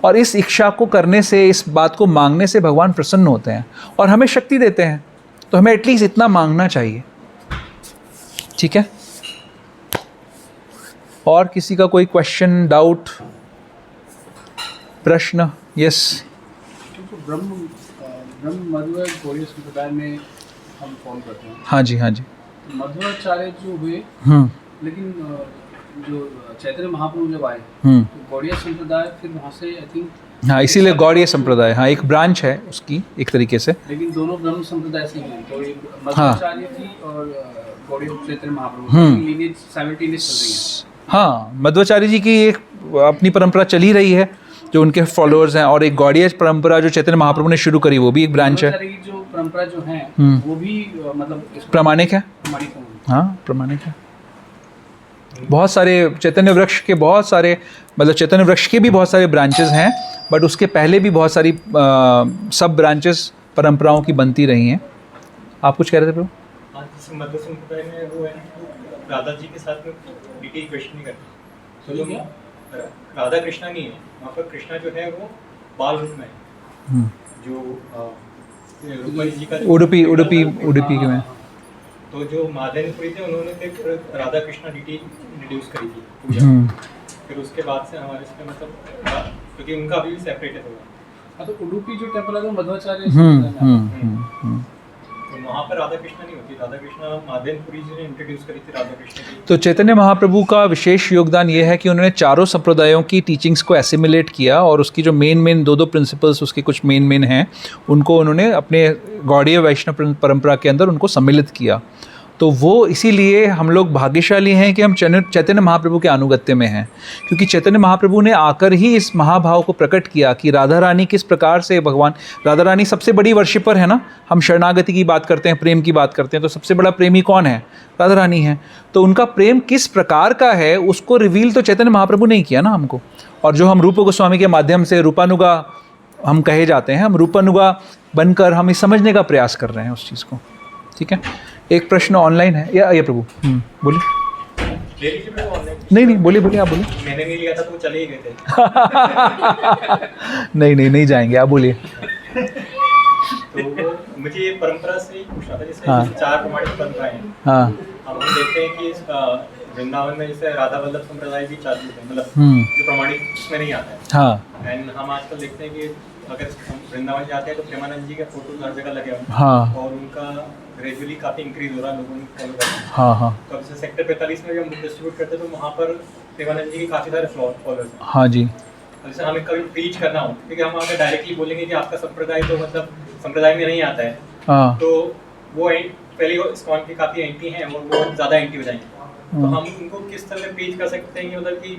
और इस इच्छा को करने से, इस बात को मांगने से भगवान प्रसन्न होते हैं और हमें शक्ति देते हैं। तो हमें एटलीस्ट इतना मांगना चाहिए। ठीक है, और किसी का कोई क्वेश्चन, डाउट, प्रश्न? यस। ब्रह्म मध्व गौड़ीय संप्रदाय में हम फॉलो करते हैं। हाँ जी, हाँ जी। मध्वाचार्य जो हुए, लेकिन जो चैतन्य महाप्रभु जब आए तो गौड़ीय संप्रदाय फिर वहाँ से आई थिंक, हाँ, इसीलिए गौड़ीय संप्रदाय, हाँ, एक ब्रांच है उसकी एक तरीके से। लेकिन दोनों ब्रह्म संप्रदाय से ही हैं। तो मध्वाचार्य जी और गौड़ीय चैतन्य महाप्रभु लीनियज साइमल्टेनियस चल रही है। हाँ, मध्वाचार्य जी की एक अपनी परंपरा चली रही है जो उनके फॉलोअर्स हैं, और एक गौड़ीय परंपरा जो चैतन्य महाप्रभु ने शुरू करी वो भी एक ब्रांच है। मध्वाचार्य की जो परंपरा जो है वो भी मतलब प्रामाणिक है। प्रमाणिक है। हाँ, प्रामाणिक है। बहुत सारे चैतन्य वृक्ष के बहुत सारे, मतलब चैतन्य वृक्ष के भी बहुत सारे ब्रांचेस हैं, बट उसके पहले भी बहुत सारी सब ब्रांचेस परंपराओं की बनती रही हैं। आप कुछ कह रहे थे प्रभु? हाँ, जैसे मध्य संप्रदाय में वो है राधा जी के साथ में डीटी कृष्ण नहीं करते, तो जो राधा कृष्णा नहीं है वहाँ पर, कृष्णा जो है वो बाल रूप में है, जो रूपाली जी का उडुपी के में। तो जो माधवपुरी थे उन्होंने एक राधा कृष्णा डीटी इंट्रोड्यूस करी थी पूजा। फिर उसके बाद से हमारे इसमें मतलब, क्योंकि उनका अभी भी सेपरेट है थोड़ा। तो उडुपी जो टेम्पल है वो मध्वाचार्य तो वहाँ पर राधा कृष्णा नहीं होती, राधा कृष्णा माधवपुरी जी ने इंट्रोड्यूस करी थी राधा कृष्णा की। तो चैतन्य महाप्रभु का विशेष योगदान ये है कि उन्होंने चारों संप्रदायों की टीचिंग्स को एसिमिलेट किया, और उसकी जो मेन दो प्रिंसिपल्स, उसके कुछ मेन हैं, उनको उन्होंने अपने गौड़ीय वैष्णव परंपरा के अंदर उनको सम्मिलित किया। तो वो इसीलिए हम लोग भाग्यशाली हैं कि हम चैतन्य महाप्रभु के अनुगत्य में हैं, क्योंकि चैतन्य महाप्रभु ने आकर ही इस महाभाव को प्रकट किया कि राधा रानी किस प्रकार से भगवान, राधा रानी सबसे बड़ी वर्शिपर है ना। हम शरणागति की बात करते हैं, प्रेम की बात करते हैं, तो सबसे बड़ा प्रेमी कौन है? राधा रानी है। तो उनका प्रेम किस प्रकार का है उसको रिवील तो चैतन्य महाप्रभु ने ही किया ना हमको। और जो हम रूप गोस्वामी के माध्यम से रूपानुगा हम कहे जाते हैं, हम रूपानुगा बनकर हम इस समझने का प्रयास कर रहे हैं उस चीज़ को। ठीक है, एक प्रश्न ऑनलाइन है या ये प्रभु बोलिए। नहीं बोलिए, आप बोलिए। मैंने नहीं लिया था तो चले ही गए थे। नहीं जाएंगे, आप बोलिए। तो वो मुझे ये परंपरा से ही पूछना था, जैसे चार प्रमाणिक परंपराएं हैं। हाँ, हम देखते हैं कि वृंदावन में जैसे राधा वल्लभ संप्रदाय भी चालू है, मतलब जो प्रमाणिक उसमें नहीं आता है। हाँ, एंड हम आजकल देखते हैं कि अगर हम वृंदावन जाते हैं तो प्रेमानंद जी के फोटो हर जगह लगे हुए हैं। हाँ, और उनका ग्रेजुअली काफ़ी इंक्रीज हो रहा है, लोगों ने फॉलो कर रहे हैं। हाँ, तो अब जैसे सेक्टर 45 में भी हम डिस्ट्रीब्यूट करते हैं तो वहाँ पर प्रेमानंद जी के काफ़ी सारे फॉलोअर्स हैं। हाँ जी। जैसे हमें कभी प्रीच करना हो, क्योंकि हम वहाँ पे डायरेक्टली बोलेंगे कि आपका संप्रदाय तो मतलब संप्रदाय में नहीं आता है, हाँ, तो वो पहले वो इस्कॉन के काफ़ी एंटी हैं और वो ज़्यादा एंटी हो जाएंगे। तो हम उनको किस तरह प्रीच कर सकते हैं कि मतलब कि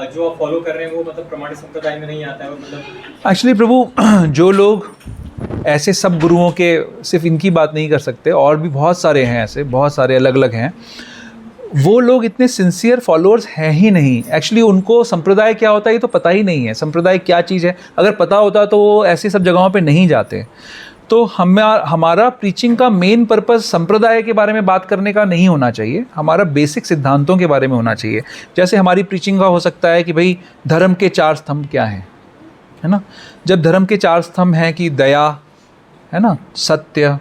जो आप फॉलो कर रहे हैं वो मतलब प्रमाणित संप्रदाय में नहीं आता है, मतलब एक्चुअली प्रभु जो लोग ऐसे सब गुरुओं के, सिर्फ इनकी बात नहीं कर सकते, और भी बहुत सारे हैं ऐसे, बहुत सारे अलग अलग हैं, वो लोग इतने सिंसियर फॉलोअर्स हैं ही नहीं। एक्चुअली उनको संप्रदाय क्या होता है ये तो पता ही नहीं है, संप्रदाय क्या चीज़ है। अगर पता होता तो वो ऐसी सब जगहों पे नहीं जाते। तो हमारा प्रीचिंग का मेन पर्पस संप्रदाय के बारे में बात करने का नहीं होना चाहिए, हमारा बेसिक सिद्धांतों के बारे में होना चाहिए। जैसे हमारी प्रीचिंग का हो सकता है कि भाई धर्म के 4 स्तंभ क्या हैं, है ना। जब धर्म के 4 स्तंभ हैं कि दया है ना, सत्य,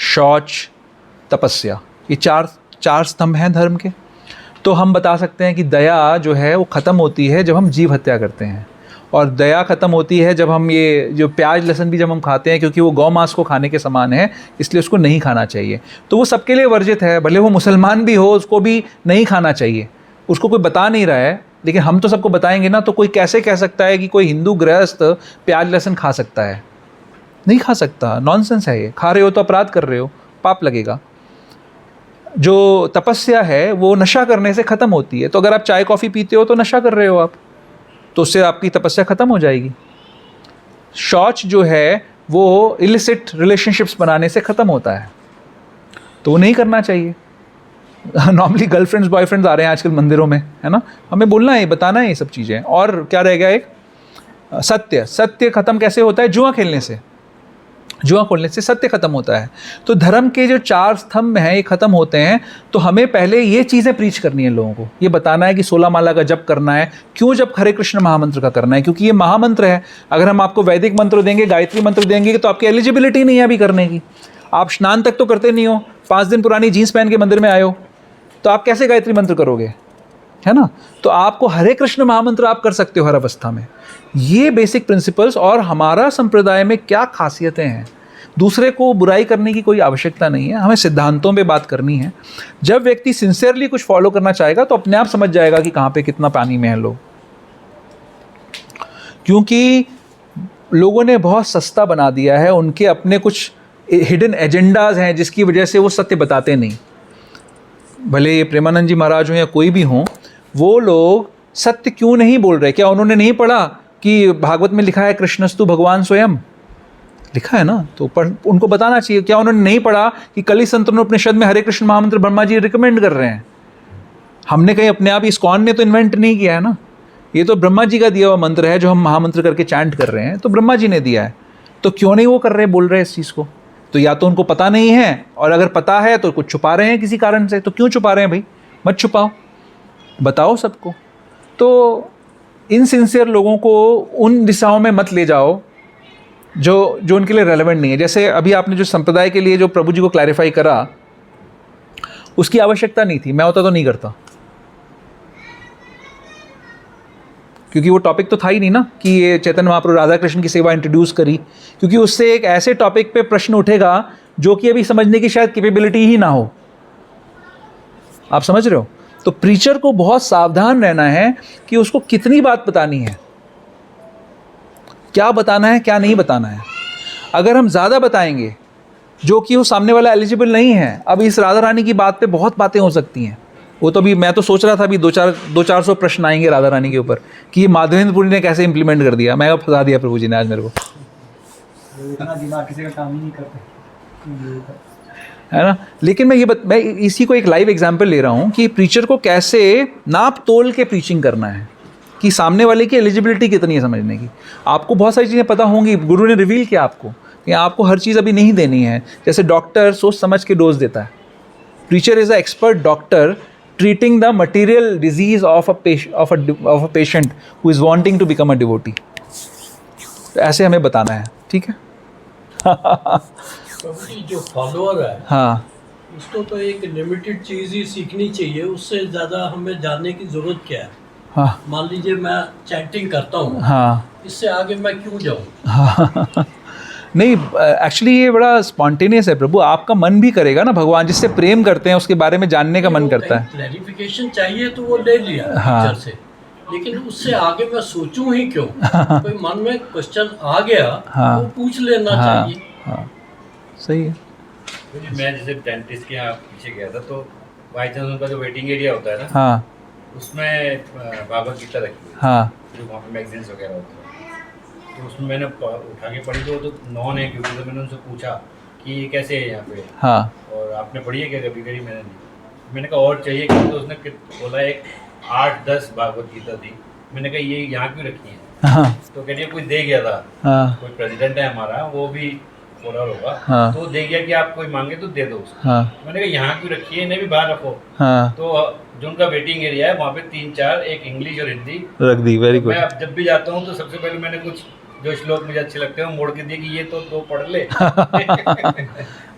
शौच, तपस्या, ये चार स्तंभ हैं धर्म के, तो हम बता सकते हैं कि दया जो है वो ख़त्म होती है जब हम जीव हत्या करते हैं, और दया ख़त्म होती है जब हम ये जो प्याज लहसुन भी जब हम खाते हैं, क्योंकि वो गौ मांस को खाने के समान है, इसलिए उसको नहीं खाना चाहिए। तो वो सबके लिए वर्जित है, भले वो मुसलमान भी हो उसको भी नहीं खाना चाहिए, उसको कोई बता नहीं रहा है, लेकिन हम तो सबको बताएंगे ना। तो कोई कैसे कह सकता है कि कोई हिंदू गृहस्थ प्याज लहसुन खा सकता है? नहीं खा सकता, नॉनसेंस है ये। खा रहे हो तो अपराध कर रहे हो, पाप लगेगा। जो तपस्या है वो नशा करने से ख़त्म होती है। तो अगर आप चाय कॉफ़ी पीते हो तो नशा कर रहे हो आप, तो उससे आपकी तपस्या ख़त्म हो जाएगी। शौच जो है वो इलिसिट रिलेशनशिप्स बनाने से ख़त्म होता है, तो वो नहीं करना चाहिए। नॉर्मली गर्लफ्रेंड्स बॉयफ्रेंड्स आ रहे हैं आजकल मंदिरों में, है ना, हमें बोलना है, बताना है ये सब चीज़ें। और क्या रह गया, एक सत्य ख़त्म कैसे होता है? जुआ खेलने से, जुआ खोलने से सत्य ख़त्म होता है। तो धर्म के जो 4 स्तंभ हैं ये ख़त्म होते हैं। तो हमें पहले ये चीज़ें प्रीच करनी है लोगों को, ये बताना है कि 16 माला का जप करना है। क्यों जप हरे कृष्ण महामंत्र का करना है? क्योंकि ये महामंत्र है। अगर हम आपको वैदिक मंत्र देंगे, गायत्री मंत्र देंगे, तो आपकी एलिजिबिलिटी नहीं है अभी करने की। आप स्नान तक तो करते नहीं हो, 5 दिन पुरानी जीन्स पहन के मंदिर में आए हो, तो आप कैसे गायत्री मंत्र करोगे, है ना? तो आपको हरे कृष्ण महामंत्र आप कर सकते हो हर अवस्था में। ये बेसिक प्रिंसिपल्स। और हमारा संप्रदाय में क्या खासियतें हैं, दूसरे को बुराई करने की कोई आवश्यकता नहीं है, हमें सिद्धांतों पे बात करनी है। जब व्यक्ति सिंसियरली कुछ फॉलो करना चाहेगा तो अपने आप समझ जाएगा कि कहाँ पे कितना पानी में है लोग। क्योंकि लोगों ने बहुत सस्ता बना दिया है, उनके अपने कुछ हिडन एजेंडाज हैं जिसकी वजह से वो सत्य बताते नहीं। भले ये प्रेमानंद जी महाराज हो या कोई भी हो, वो लोग सत्य क्यों नहीं बोल रहे? क्या उन्होंने नहीं पढ़ा कि भागवत में लिखा है कृष्णस्तु भगवान स्वयं? लिखा है ना, तो उनको बताना चाहिए। क्या उन्होंने नहीं पढ़ा कि कली संतन उपनिषद में हरे कृष्ण महामंत्र ब्रह्मा जी रिकमेंड कर रहे हैं? हमने कहीं अपने आप, इस्कॉन ने तो इन्वेंट नहीं किया है ना, ये तो ब्रह्मा जी का दिया हुआ मंत्र है जो हम महामंत्र करके चैंट कर रहे हैं, तो ब्रह्मा जी ने दिया है। तो क्यों नहीं वो कर रहे, बोल रहे हैं इस चीज़ को? तो या तो उनको पता नहीं है, और अगर पता है तो कुछ छुपा रहे हैं किसी कारण से। तो क्यों छुपा रहे हैं भाई? मत छुपाओ, बताओ सबको। तो इनसिंसियर लोगों को उन दिशाओं में मत ले जाओ जो उनके लिए रेलेवेंट नहीं है। जैसे अभी आपने जो संप्रदाय के लिए जो प्रभु जी को क्लैरिफाई करा, उसकी आवश्यकता नहीं थी, मैं होता तो नहीं करता, क्योंकि वो टॉपिक तो था ही नहीं ना कि ये चैतन्य महाप्रभु राधा कृष्ण की सेवा इंट्रोड्यूस करी। क्योंकि उससे एक ऐसे टॉपिक पे प्रश्न उठेगा जो कि अभी समझने की शायद कैपेबिलिटी ही ना हो। आप समझ रहे हो? तो प्रीचर को बहुत सावधान रहना है कि उसको कितनी बात बतानी है, क्या बताना है, क्या नहीं बताना है। अगर हम ज़्यादा बताएंगे जो कि वो सामने वाला एलिजिबल नहीं है, अब इस राधा रानी की बात पे बहुत बातें हो सकती हैं। वो तो अभी मैं तो सोच रहा था अभी 200-400 प्रश्न आएंगे राधा रानी के ऊपर कि ये माधवेंद्रपुरी ने कैसे इंप्लीमेंट कर दिया। मैं फंसा दिया प्रभु जी ने आज मेरे को, इतना दिमाग किसी का काम ही नहीं करते, है ना। लेकिन मैं इसी को एक लाइव एग्जांपल ले रहा हूँ कि प्रीचर को कैसे नाप तोल के प्रीचिंग करना है, कि सामने वाले की एलिजिबिलिटी कितनी है समझने की। आपको बहुत सारी चीज़ें पता होंगी, गुरु ने रिवील किया आपको कि आपको हर चीज़ अभी नहीं देनी है। जैसे डॉक्टर सोच समझ के डोज देता है, preacher is a expert doctor treating the material disease of a patient who is wanting to become a devotee। तो ऐसे हमें बताना है, ठीक है। प्रभु जी जो फॉलोअर है, हाँ, उसको तो एक लिमिटेड चीज़ ही सीखनी चाहिए, उससे ज़्यादा हमें जानने की ज़रूरत क्या है। हाँ, मान लीजिए मैं चैटिंग करता हूँ, हाँ, इससे आगे मैं क्यों जाऊँ? हाँ। नहीं, एक्चुअली ये बड़ा स्पॉन्टेनियस है प्रभु, आपका मन भी करेगा ना, भगवान जिससे प्रेम करते हैं उसके बारे में जानने का मन करता है। क्लैरिफिकेशन चाहिए तो वो ले लिया हाँ। टीचर से, लेकिन उससे आगे मैं सोचूं ही क्यों? कोई मन में क्वेश्चन आ गया, हाँ। वो पूछ लेना हाँ, चाहिए। हाँ, सही है। मैं जैसे डेंटिस्ट के यहाँ पीछे गया था, तो बाई चांस उनका जो वेटिंग एरिया होता है ना, हाँ, उसमें भागवत गीता रखी हुई है, हाँ, जो वहाँ पे मैगजीन्स वगैरह होते हैं। तो उसमें मैंने उठा के पढ़ी, तो नॉन है क्योंकि, तो मैंने उनसे पूछा कि ये कैसे है यहाँ पे, हाँ, और आपने पढ़ी है क्या कभी? कभी मैंने नहीं। मैंने कहा और चाहिए क्या? तो उसने बोला एक 8-10 भागवत गीता थी। मैंने कहा ये यहाँ क्यों रखी है? हाँ, तो कह रही है कोई दे गया था, हाँ, कोई प्रेसिडेंट है हमारा, वो भी फॉलोअर होगा, हाँ। तो दे गया कि आप कोई मांगे तो दे दो उसको। हाँ, मैंने कहा यहाँ क्यों रखी है, इन्हें भी बाहर रखो। हाँ, तो जो उनका वेटिंग एरिया है वहाँ पे 3-4, एक इंग्लिश और हिंदी रख दी, वेरी तो गुड। मैं अब जब भी जाता हूँ तो सबसे पहले मैंने कुछ जो श्लोक मुझे अच्छे लगते हैं वो मोड़ के दिए कि ये तो 2 पढ़ ले।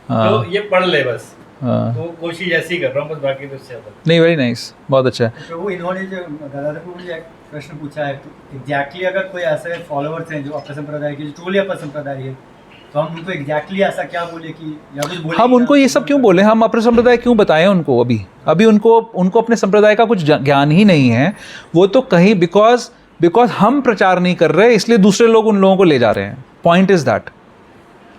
तो ये पढ़ ले बस। हाँ, तो कोशिश ऐसी कर रहा हूँ बस, बाकी तो इससे नहीं, वेरी नाइस, बहुत अच्छा है। प्रभु इन्होंने जो गदाधर प्रभु जी एक प्रश्न पूछा है, तो एग्जैक्टली अगर कोई ऐसे फॉलोअर्स हैं जो अपने संप्रदाय के, जो ट्रूली अपने संप्रदाय है, तो हम उनको एग्जैक्टली ऐसा क्या बोले कि, या कुछ बोले हम उनको ये सब क्यों बोले, हम अपने संप्रदाय क्यों बताएं उनको? अभी उनको अपने संप्रदाय का कुछ ज्ञान ही नहीं है। वो तो कहीं बिकॉज हम प्रचार नहीं कर रहे, इसलिए दूसरे लोग उन लोगों को ले जा रहे हैं। Point is that.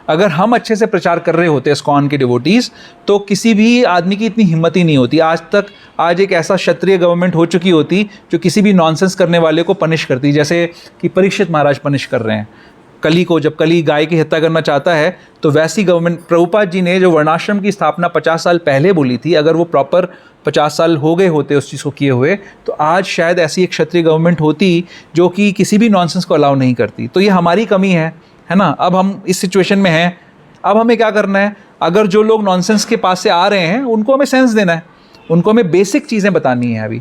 अगर हम अच्छे से प्रचार कर रहे होते इस्कॉन के डिवोटीज़ तो किसी भी आदमी की इतनी हिम्मत ही नहीं होती आज एक ऐसा क्षत्रिय गवर्नमेंट हो चुकी होती जो किसी भी नॉनसेंस करने वाले को पनिश करती, जैसे कि परीक्षित महाराज पनिश कर रहे हैं कली को। जब कली गाय की हत्या करना चाहता है तो वैसी गवर्नमेंट, प्रभुपाद जी ने जो वर्णाश्रम की स्थापना 50 साल पहले बोली थी, अगर वो प्रॉपर 50 साल हो गए होते उस चीज़ को किए हुए तो आज शायद ऐसी एक क्षत्रिय गवर्नमेंट होती जो कि किसी भी नॉनसेंस को अलाउ नहीं करती। तो ये हमारी कमी है ना। अब हम इस सिचुएशन में हैं, अब हमें क्या करना है? अगर जो लोग नॉनसेंस के पास से आ रहे हैं उनको हमें सेंस देना है, उनको हमें बेसिक चीज़ें बतानी है। अभी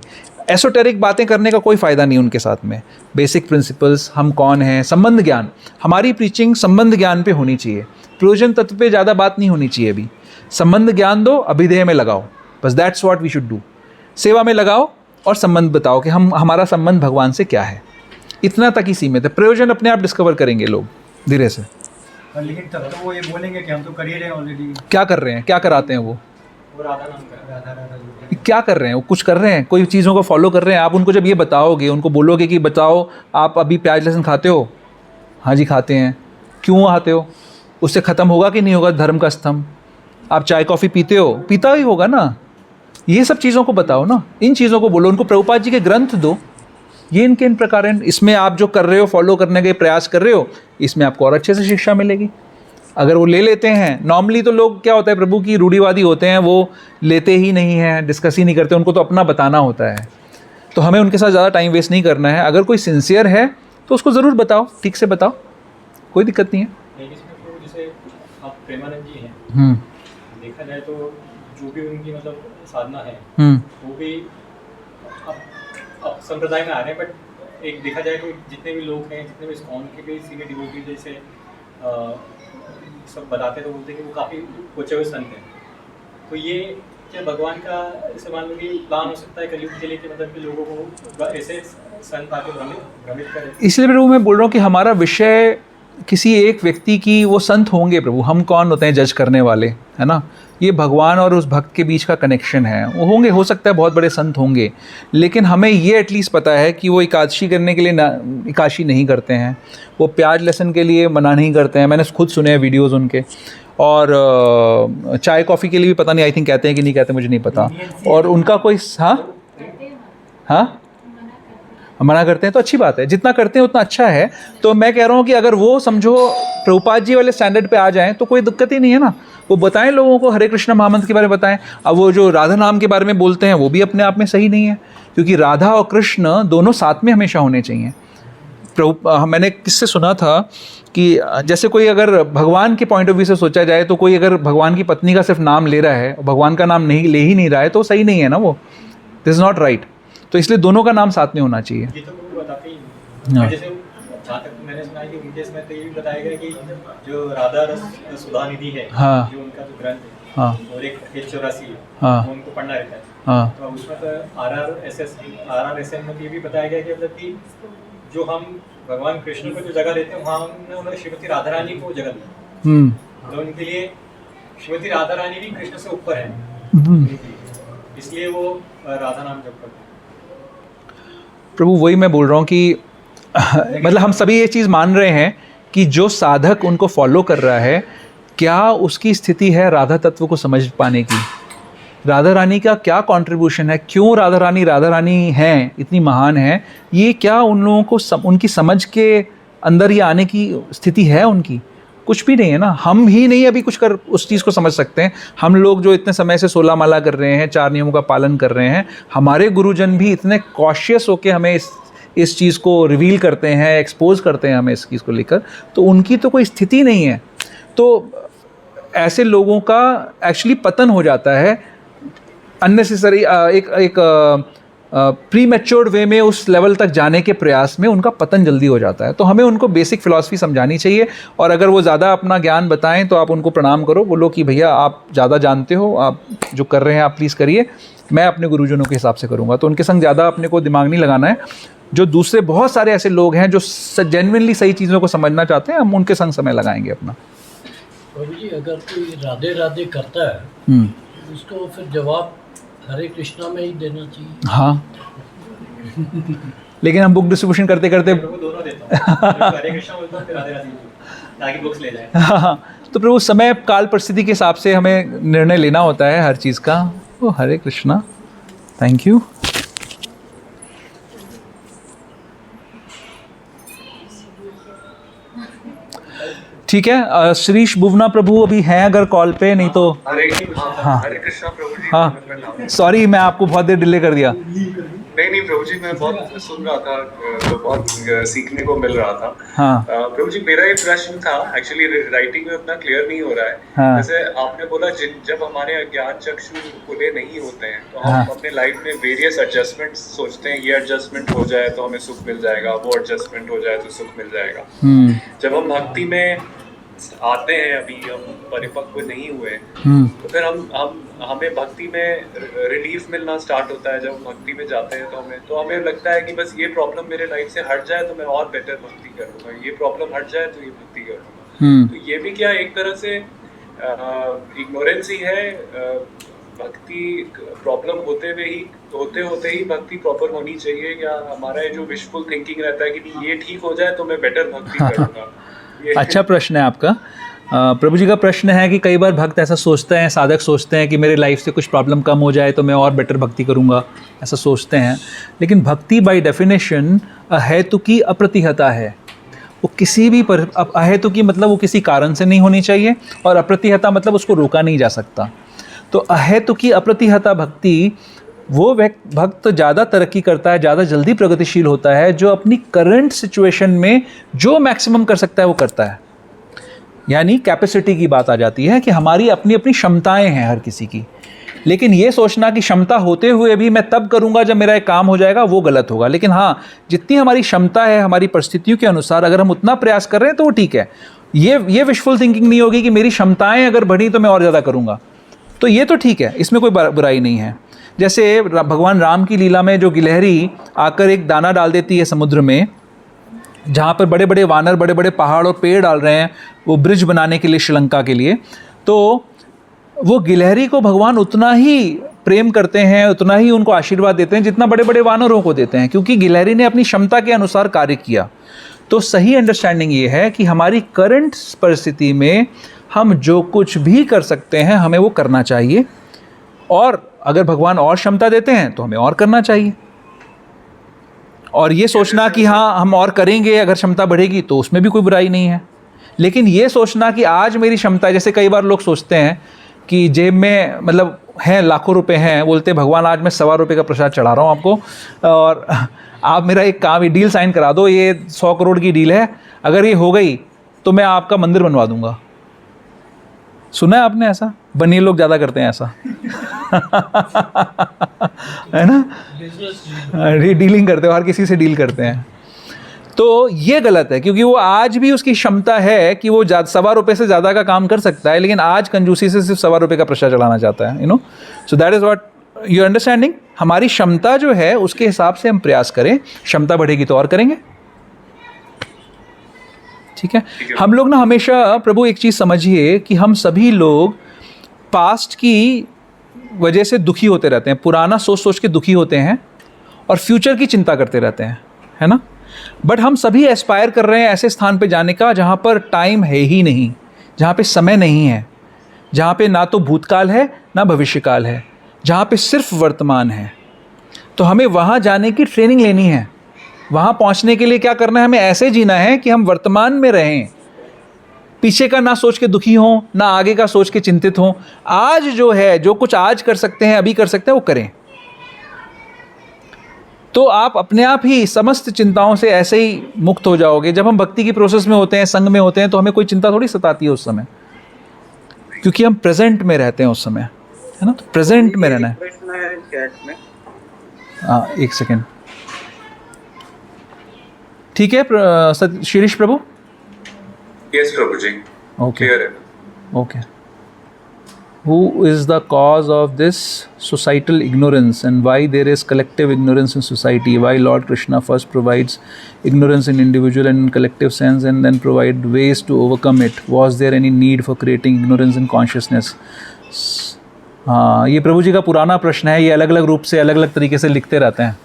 एसोटेरिक बातें करने का कोई फ़ायदा नहीं उनके साथ में। बेसिक प्रिंसिपल्स, हम कौन हैं, संबंध ज्ञान, हमारी प्रीचिंग संबंध ज्ञान पे होनी चाहिए, प्रयोजन तत्व पे ज़्यादा बात नहीं होनी चाहिए। अभी संबंध ज्ञान दो, अभिधेय में लगाओ, बस that's what we should do. सेवा में लगाओ और संबंध बताओ कि हमारा संबंध भगवान से क्या है, इतना तक ही सीमित है। प्रयोजन अपने आप डिस्कवर करेंगे लोग धीरे से। लेकिन तब तो वो ये बोलेंगे कि हम तो कर ही रहे हैं ऑलरेडी। क्या कर रहे हैं, क्या कराते हैं वो राधा नाम कर राधा क्या कर रहे हैं? वो कुछ कर रहे हैं, कोई चीज़ों को फॉलो कर रहे हैं। आप उनको जब ये बताओगे, उनको बोलोगे कि बताओ आप अभी प्याज लहसुन खाते हो? हाँ जी खाते हैं। क्यों खाते हो? उससे ख़त्म होगा कि नहीं होगा धर्म का स्तंभ? आप चाय कॉफ़ी पीते हो? पीता ही होगा ना। ये सब चीज़ों को बताओ ना, इन चीज़ों को बोलो, उनको प्रभुपाद जी के ग्रंथ दो, ये इनके इन प्रकार हैं। इसमें आप जो कर रहे हो, फॉलो करने के प्रयास कर रहे हो, इसमें आपको और अच्छे से शिक्षा मिलेगी अगर वो ले लेते हैं। नॉर्मली तो लोग क्या होता है, प्रभु की रूढ़िवादी होते हैं, वो लेते ही नहीं हैं, डिस्कस ही नहीं करते, उनको तो अपना बताना होता है। तो हमें उनके साथ ज़्यादा टाइम वेस्ट नहीं करना है। अगर कोई सिंसियर है तो उसको ज़रूर बताओ, ठीक से बताओ, कोई दिक्कत नहीं है। इसमें तो जैसे आप प्रेमानंद जी हैं, देखा जाए तो जो भी उनकी मतलब साधना है वो भी अब संप्रदाय में आ रहे हैं, बट एक देखा जाए तो जितने भी लोग हैं, जितने भी इस्कॉन के भी सीनियर डिवोटी जैसे सब बताते हैं तो बोलते हैं कि वो काफ़ी पहुँचे हुए संत हैं। तो ये क्या भगवान का ऐसे मान लो कि प्लान हो सकता है कलयुग के लिए कि मतलब कि लोगों को ऐसे संत आके भ्रमित करें? इसलिए प्रभु मैं बोल रहा हूँ कि हमारा विषय किसी एक व्यक्ति की, वो संत होंगे प्रभु, हम कौन होते हैं जज करने वाले, है ना। ये भगवान और उस भक्त के बीच का कनेक्शन है। वो होंगे, हो सकता है बहुत बड़े संत होंगे, लेकिन हमें ये एटलीस्ट पता है कि वो एकादशी करने के लिए एकादशी नहीं करते हैं, वो प्याज लहसुन के लिए मना नहीं करते हैं। मैंने खुद सुने हैं वीडियोज़ उनके। और चाय कॉफ़ी के लिए भी पता नहीं, आई थिंक कहते हैं कि नहीं कहते, मुझे नहीं पता। और उनका कोई हाँ मना करते हैं तो अच्छी बात है, जितना करते हैं उतना अच्छा है। तो मैं कह रहा हूँ कि अगर वो समझो प्रभुपाद जी वाले स्टैंडर्ड पे आ जाएं तो कोई दिक्कत ही नहीं है ना। वो बताएं लोगों को, हरे कृष्ण महामंत्र के बारे में बताएं। अब वो जो राधा नाम के बारे में बोलते हैं वो भी अपने आप में सही नहीं है, क्योंकि राधा और कृष्ण दोनों साथ में हमेशा होने चाहिए। मैंने किससे सुना था कि जैसे कोई अगर भगवान के पॉइंट ऑफ व्यू से सोचा जाए तो कोई अगर भगवान की पत्नी का सिर्फ नाम ले रहा है और भगवान का नाम नहीं ले ही नहीं रहा है तो सही नहीं है ना, वो दिस इज़ नॉट राइट। तो इसलिए दोनों का नाम साथ में होना चाहिए। ये तो वो बताते ही नहीं। जैसे जहाँ तक मैंने सुना है कि उनके इसमें तो ये भी बताया गया कि जो राधा रस सुधा निधि है, जो उनका जो ग्रंथ है, और एक 84 है, वो उनको पढ़ना रहता है। तो उसमें तो RRSM में ये भी बताया गया कि मतलब कि जो हम भगवान कृष्ण को जो जगह देते हैं वहाँ हमने उन्होंने श्रीमती राधा रानी को जगह दी, तो उनके लिए श्रीमती राधा रानी भी कृष्ण से ऊपर है, इसलिए वो राधा नाम जप करते हैं। प्रभु वही मैं बोल रहा हूँ कि मतलब हम सभी ये चीज़ मान रहे हैं कि जो साधक उनको फॉलो कर रहा है, क्या उसकी स्थिति है राधा तत्व को समझ पाने की, राधा रानी का क्या कंट्रीब्यूशन है, क्यों राधा रानी हैं, इतनी महान है, ये क्या उन लोगों को उनकी समझ के अंदर ये आने की स्थिति है उनकी? कुछ भी नहीं है ना। हम ही नहीं अभी कुछ कर उस चीज़ को समझ सकते हैं। हम लोग जो इतने समय से 16 माला कर रहे हैं, 4 नियमों का पालन कर रहे हैं, हमारे गुरुजन भी इतने कॉशियस होकर हमें इस चीज़ को रिवील करते हैं, एक्सपोज करते हैं हमें इस चीज़ को लेकर, तो उनकी तो कोई स्थिति नहीं है। तो ऐसे लोगों का एक्चुअली पतन हो जाता है अननेसेसरी, एक प्री मैच्योर्ड वे में उस लेवल तक जाने के प्रयास में उनका पतन जल्दी हो जाता है। तो हमें उनको बेसिक फ़िलासफ़ी समझानी चाहिए, और अगर वो ज़्यादा अपना ज्ञान बताएं तो आप उनको प्रणाम करो, बोलो कि भैया आप ज़्यादा जानते हो, आप जो कर रहे हैं आप प्लीज़ करिए, मैं अपने गुरुजनों के हिसाब से करूँगा। तो उनके संग ज़्यादा अपने को दिमाग नहीं लगाना है। जो दूसरे बहुत सारे ऐसे लोग हैं जो जेन्युइनली सही चीज़ों को समझना चाहते हैं, हम उनके संग समय लगाएंगे अपना। प्रभु जी, अगर कोई राधे राधे करता है उसको फिर जवाब हरे कृष्णा में ही देना चाहिए। हाँ लेकिन हम बुक डिस्ट्रीब्यूशन करते करते दोनों देता हूँ, हरे कृष्णा बोलता हूँ फिर राधे राधे ताकि बुक्स ले जाए। हाँ तो प्रभु समय काल परिस्थिति के हिसाब से हमें निर्णय लेना होता है हर चीज़ का। ओ हरे कृष्णा, थैंक यू। ठीक है, श्रीश बुवना प्रभु अभी हैं अगर कॉल पे, नहीं तो हाँ हरे कृष्णा प्रभु जी। हाँ सॉरी, मैं आपको बहुत देर डिले कर दिया। नहीं प्रभु जी, मैं बहुत सुन रहा था, तो बहुत सीखने को मिल रहा था। हाँ प्रभु जी, मेरा एक प्रश्न था, एक्चुअली राइटिंग में उतना क्लियर नहीं हो रहा है। हाँ। जैसे आपने बोला जब हमारे अज्ञान चक्षु खुले नहीं होते हैं तो हम हाँ। अपने लाइफ में वेरियस एडजस्टमेंट सोचते हैं, ये एडजस्टमेंट हो जाए तो हमें सुख मिल जाएगा, वो एडजस्टमेंट हो जाए तो सुख मिल जाएगा। जब हम भक्ति में आते हैं, अभी हम परिपक्व नहीं हुए, तो फिर हमें भक्ति में रिलीफ मिलना स्टार्ट होता है। जब हम भक्ति में जाते हैं तो हमें लगता है कि बस ये प्रॉब्लम मेरे लाइफ से हट जाए तो मैं और बेटर भक्ति करूँगा, ये प्रॉब्लम हट जाए तो ये भक्ति करूँगा। तो ये भी क्या एक तरह से इग्नोरेंस ही है? भक्ति प्रॉब्लम होते ही भक्ति प्रॉपर होनी चाहिए, या हमारा ये जो विशफुल थिंकिंग रहता है कि नहीं ये ठीक हो जाए तो मैं बेटर भक्ति करूँगा? अच्छा प्रश्न है आपका। प्रभु जी का प्रश्न है कि कई बार भक्त ऐसा सोचते हैं, साधक सोचते हैं कि मेरे लाइफ से कुछ प्रॉब्लम कम हो जाए तो मैं और बेटर भक्ति करूंगा, ऐसा सोचते हैं। लेकिन भक्ति बाय डेफिनेशन अहेतुकी अप्रतिहता है। वो किसी भी अहेतुकी मतलब वो किसी कारण से नहीं होनी चाहिए, और अप्रतिहता मतलब उसको रोका नहीं जा सकता। तो अहेतुकी अप्रतिहता भक्ति, वो भक्त ज़्यादा तरक्की करता है, ज़्यादा जल्दी प्रगतिशील होता है, जो अपनी करंट सिचुएशन में जो मैक्सिमम कर सकता है वो करता है। यानी कैपेसिटी की बात आ जाती है कि हमारी अपनी अपनी क्षमताएं हैं हर किसी की, लेकिन ये सोचना कि क्षमता होते हुए भी मैं तब करूंगा जब मेरा एक काम हो जाएगा, वो गलत होगा। लेकिन हाँ, जितनी हमारी क्षमता है, हमारी परिस्थितियों के अनुसार अगर हम उतना प्रयास कर रहे हैं तो वो ठीक है। ये विशफुल थिंकिंग नहीं होगी कि मेरी क्षमताएं अगर बढ़ी तो मैं और ज़्यादा करूँगा, तो ये तो ठीक है, इसमें कोई बुराई नहीं है। जैसे भगवान राम की लीला में जो गिलहरी आकर एक दाना डाल देती है समुद्र में, जहाँ पर बड़े बड़े वानर बड़े बड़े पहाड़ और पेड़ डाल रहे हैं वो ब्रिज बनाने के लिए, श्रीलंका के लिए, तो वो गिलहरी को भगवान उतना ही प्रेम करते हैं, उतना ही उनको आशीर्वाद देते हैं जितना बड़े बड़े वानरों को देते हैं, क्योंकि गिलहरी ने अपनी क्षमता के अनुसार कार्य किया। तो सही अंडरस्टैंडिंग ये है कि हमारी करंट परिस्थिति में हम जो कुछ भी कर सकते हैं हमें वो करना चाहिए, और अगर भगवान और क्षमता देते हैं तो हमें और करना चाहिए। और ये सोचना कि हाँ हम और करेंगे, अगर क्षमता बढ़ेगी तो उसमें भी कोई बुराई नहीं है। लेकिन ये सोचना कि आज मेरी क्षमता, जैसे कई बार लोग सोचते हैं कि जेब में मतलब हैं लाखों रुपए हैं, बोलते हैं भगवान आज मैं ₹1.25 का प्रसाद चढ़ा रहा हूँ आपको, और आप मेरा एक काम, ये डील साइन करा दो, ये 100 करोड़ की डील है, अगर ये हो गई तो मैं आपका मंदिर बनवा दूंगा। सुना है आपने ऐसा? बनिए लोग ज़्यादा करते हैं ऐसा है ना, डीलिंग करते हो, हर किसी से डील करते हैं। तो ये गलत है, क्योंकि वो आज भी उसकी क्षमता है कि वो ₹1.25 से ज़्यादा का काम कर सकता है, लेकिन आज कंजूसी से सिर्फ ₹1.25 का प्रसाद चलाना चाहता है, so that is what you understanding. हमारी क्षमता जो है उसके हिसाब से हम प्रयास करें, क्षमता बढ़ेगी तो और करेंगे, ठीक है। हम लोग ना हमेशा, प्रभु एक चीज़ समझिए कि हम सभी लोग पास्ट की वजह से दुखी होते रहते हैं, पुराना सोच सोच के दुखी होते हैं और फ्यूचर की चिंता करते रहते हैं, है ना। बट हम सभी एस्पायर कर रहे हैं ऐसे स्थान पे जाने का जहाँ पर टाइम है ही नहीं, जहाँ पे समय नहीं है, जहाँ पे ना तो भूतकाल है ना भविष्यकाल है, जहाँ पे सिर्फ वर्तमान है। तो हमें वहाँ जाने की ट्रेनिंग लेनी है। वहाँ पहुँचने के लिए क्या करना है, हमें ऐसे जीना है कि हम वर्तमान में रहें, पीछे का ना सोच के दुखी हों, ना आगे का सोच के चिंतित हों। आज जो है, जो कुछ आज कर सकते हैं, अभी कर सकते हैं, वो करें। तो आप अपने आप ही समस्त चिंताओं से ऐसे ही मुक्त हो जाओगे। जब हम भक्ति की प्रोसेस में होते हैं, संग में होते हैं, तो हमें कोई चिंता थोड़ी सताती है उस समय, क्योंकि हम प्रेजेंट में रहते हैं उस समय, है ना। तो प्रेजेंट में रहना है। हाँ, एक सेकेंड, ठीक है शिरीष प्रभु। यस प्रभु जी, ओके क्लियर है। Okay. Who is the cause of this societal ignorance, and why there is collective ignorance in society? Why Lord Krishna first provides ignorance in individual and in collective sense, and then provide ways to overcome it? Was there any need for creating ignorance in consciousness? हाँ, ये प्रभु जी का पुराना प्रश्न है, ये अलग अलग रूप से अलग अलग तरीके से लिखते रहते हैं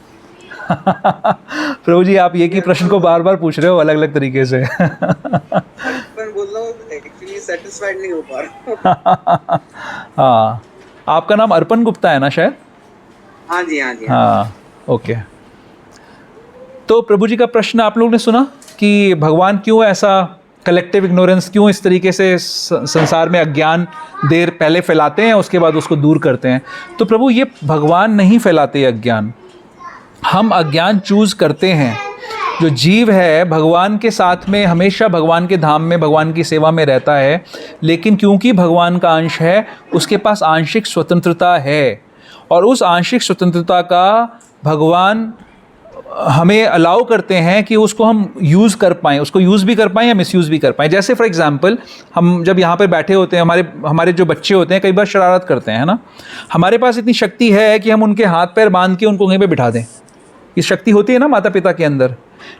प्रभु जी आप ये की प्रश्न को बार बार पूछ रहे हो अलग अलग तरीके से बोल रहा हूँ एक्चुअली अभी सेटिस्फाइड नहीं हो पा रहा हूँ। हाँ, आपका नाम अर्पण गुप्ता है ना शायद? हाँ जी, हाँ जी, हाँ, ओके। तो प्रभु जी का प्रश्न आप लोगों ने सुना कि भगवान क्यों ऐसा कलेक्टिव इग्नोरेंस, क्यों इस तरीके से संसार में अज्ञान देर पहले फैलाते हैं, उसके बाद उसको दूर करते हैं। तो प्रभु, ये भगवान नहीं फैलाते अज्ञान, हम अज्ञान चूज़ करते हैं। जो जीव है भगवान के साथ में हमेशा भगवान के धाम में भगवान की सेवा में रहता है, लेकिन क्योंकि भगवान का अंश है उसके पास आंशिक स्वतंत्रता है, और उस आंशिक स्वतंत्रता का भगवान हमें अलाउ करते हैं कि उसको हम यूज़ कर पाएँ, उसको यूज़ भी कर पाएँ या मिसयूज़ भी कर पाएँ। जैसे फॉर एग्जांपल, हम जब यहाँ पर बैठे होते हैं, हमारे जो बच्चे होते हैं कई बार शरारत करते हैं ना, हमारे पास इतनी शक्ति है कि हम उनके हाथ पैर बांध के उनको कहीं पे बिठा दें। ये शक्ति होती है ना माता पिता के अंदर,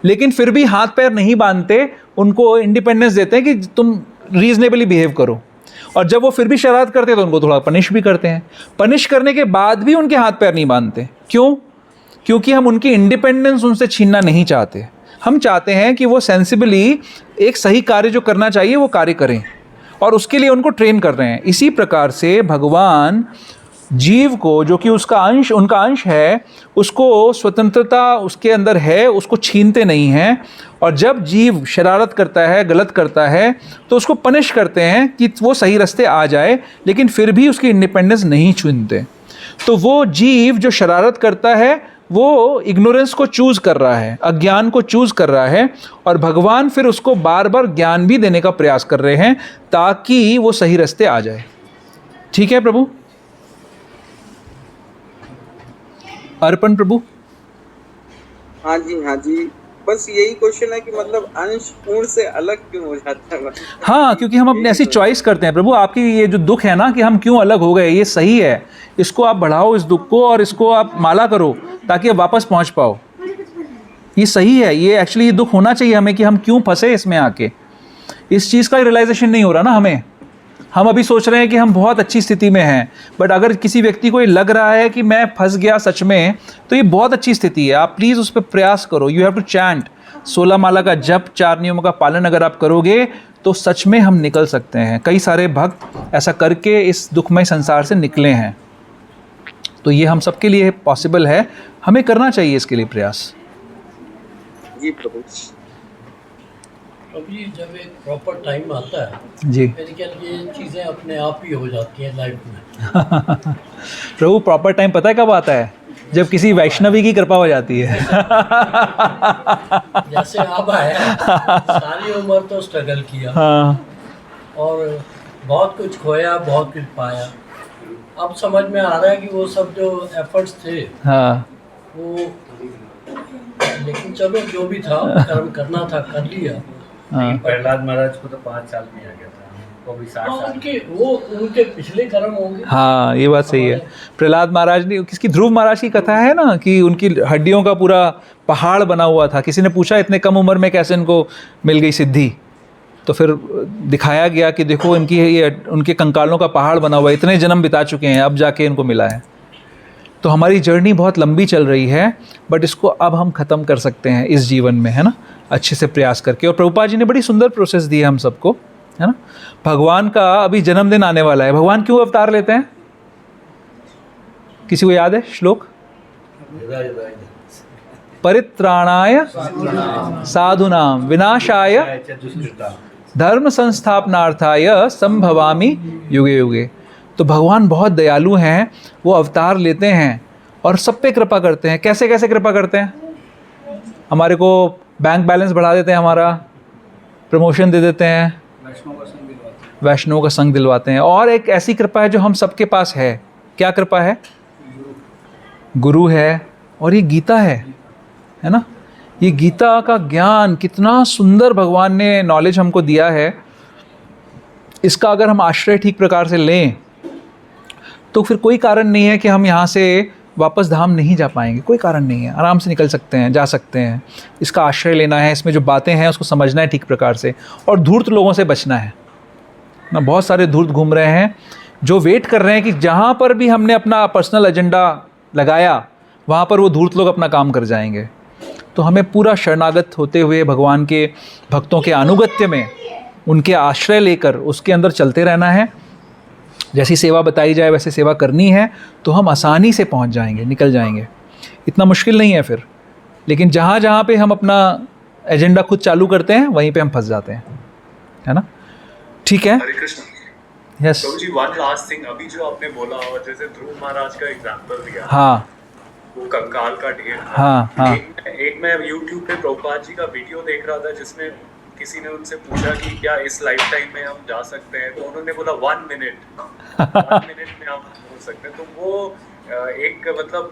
लेकिन फिर भी हाथ पैर नहीं बांधते, उनको इंडिपेंडेंस देते हैं कि तुम रीजनेबली बिहेव करो। और जब वो फिर भी शरारत करते हैं तो उनको थोड़ा पनिश भी करते हैं। पनिश करने के बाद भी उनके हाथ पैर नहीं बांधते। क्यों? क्योंकि हम उनकी इंडिपेंडेंस उनसे छीनना नहीं चाहते। हम चाहते हैं कि वो सेंसिबली एक सही कार्य जो करना चाहिए वो कार्य करें, और उसके लिए उनको ट्रेन कर रहे हैं। इसी प्रकार से भगवान जीव को, जो कि उनका अंश है, उसको स्वतंत्रता उसके अंदर है, उसको छीनते नहीं हैं। और जब जीव शरारत करता है, गलत करता है, तो उसको पनिश करते हैं कि वो सही रास्ते आ जाए, लेकिन फिर भी उसकी इंडिपेंडेंस नहीं छीनते। तो वो जीव जो शरारत करता है वो इग्नोरेंस को चूज़ कर रहा है, अज्ञान को चूज़ कर रहा है, और भगवान फिर उसको बार बार ज्ञान भी देने का प्रयास कर रहे हैं ताकि वो सही रास्ते आ जाए। ठीक है प्रभु? अर्पण प्रभु? हाँ जी, हाँ जी। बस यही क्वेश्चन है कि मतलब अंश पूर्ण से अलग क्यों हो जाता है? हाँ, क्योंकि हम अपने ऐसी चॉइस करते हैं प्रभु। आपकी ये जो दुख है ना कि हम क्यों अलग हो गए, ये सही है। इसको आप बढ़ाओ, इस दुख को, और इसको आप माला करो ताकि आप वापस पहुंच पाओ। ये सही है, ये एक्चुअली ये दुख होना चाहिए हमें कि हम क्यों फंसे इसमें आके। इस चीज़ का रियलाइजेशन नहीं हो रहा ना हमें। हम अभी सोच रहे हैं कि हम बहुत अच्छी स्थिति में हैं, बट अगर किसी व्यक्ति को ये लग रहा है कि मैं फंस गया सच में, तो ये बहुत अच्छी स्थिति है। आप प्लीज़ उस पर प्रयास करो। यू हैव टू चैंट 16 माला का जप, 4 नियमों का पालन अगर आप करोगे तो सच में हम निकल सकते हैं। कई सारे भक्त ऐसा करके इस दुखमय संसार से निकले हैं। तो ये हम सबके लिए पॉसिबल है, हमें करना चाहिए इसके लिए प्रयास। जी प्रभु। अभी जब एक प्रॉपर टाइम आता है जी मेरे ख्याल ये चीज़ें अपने आप ही हो जाती हैं लाइफ में। प्रभु, प्रॉपर टाइम पता है कब आता है? जब किसी वैष्णवी की कृपा हो जाती है। जैसे अब आया, सारी उम्र तो स्ट्रगल किया, हाँ, और बहुत कुछ खोया, बहुत कुछ पाया। अब समझ में आ रहा है कि वो सब जो एफर्ट्स थे हाँ, वो, लेकिन चलो जो भी था कर्म करना था कर लिया। हाँ। प्रहलाद महाराज को तो 5 साल में आ गया था, हमको भी 60 साल। उनके पिछले कर्म होंगे। हाँ, ये बात सही है। प्रहलाद महाराज ने, किसकी, ध्रुव महाराज की कथा है ना कि उनकी हड्डियों का पूरा पहाड़ बना हुआ था। किसी ने पूछा इतने कम उम्र में कैसे इनको मिल गई सिद्धि, तो फिर दिखाया गया कि देखो इनकी ये उनके कंकालों का पहाड़ बना हुआ है, इतने जन्म बिता चुके हैं, अब जाके इनको मिला है। तो हमारी जर्नी बहुत लंबी चल रही है, बट इसको अब हम ख़त्म कर सकते हैं इस जीवन में, है ना, अच्छे से प्रयास करके। और प्रभुपाद जी ने बड़ी सुंदर प्रोसेस दी है हम सबको, है ना। भगवान का अभी जन्मदिन आने वाला है। भगवान क्यों अवतार लेते हैं? किसी को याद है श्लोक? परित्राणाय साधुनाम विनाशाय धर्म संस्थापनार्थाय संभवामि युगे युगे। तो भगवान बहुत दयालु हैं, वो अवतार लेते हैं और सब पे कृपा करते हैं। कैसे कैसे कृपा करते हैं? हमारे को बैंक बैलेंस बढ़ा देते हैं, हमारा प्रमोशन दे देते हैं, वैष्णव का संग दिलवाते हैं। और एक ऐसी कृपा है जो हम सबके पास है। क्या कृपा है? गुरु है, और ये गीता है ना। ये गीता का ज्ञान कितना सुंदर भगवान ने नॉलेज हमको दिया है। इसका अगर हम आश्रय ठीक प्रकार से लें तो फिर कोई कारण नहीं है कि हम यहाँ से वापस धाम नहीं जा पाएंगे। कोई कारण नहीं है, आराम से निकल सकते हैं, जा सकते हैं। इसका आश्रय लेना है, इसमें जो बातें हैं उसको समझना है ठीक प्रकार से, और धूर्त लोगों से बचना है ना। बहुत सारे धूर्त घूम रहे हैं जो वेट कर रहे हैं कि जहाँ पर भी हमने अपना पर्सनल एजेंडा लगाया वहाँ पर वो धूर्त लोग अपना काम कर जाएंगे। तो हमें पूरा शरणागत होते हुए भगवान के भक्तों के अनुगत्य में उनके आश्रय लेकर उसके अंदर चलते रहना है। जैसी सेवा बताई जाए वैसे सेवा करनी है तो हम आसानी से पहुंच जाएंगे, निकल जाएंगे। इतना मुश्किल नहीं है फिर। लेकिन जहाँ जहाँ पे हम अपना एजेंडा खुद चालू करते हैं वहीं पे हम फंस जाते हैं, है ना? ठीक है। हरे कृष्ण। यस प्रभु जी, वन लास्ट थिंग, अभी जो आपने बोला और जैसे ध्रुव महाराज का एग्जांपल दिया, हाँ वो कंकाल का ढेर था। हाँ हाँ एक मैं YouTube पे प्रभुपाद जी का वीडियो देख रहा था जिसमें किसी ने उनसे पूछा कि क्या इस लाइफ टाइम में हम जा सकते हैं, तो उन्होंने बोला 1 मिनट 1 मिनट में हम हो सकते हैं। तो वो एक मतलब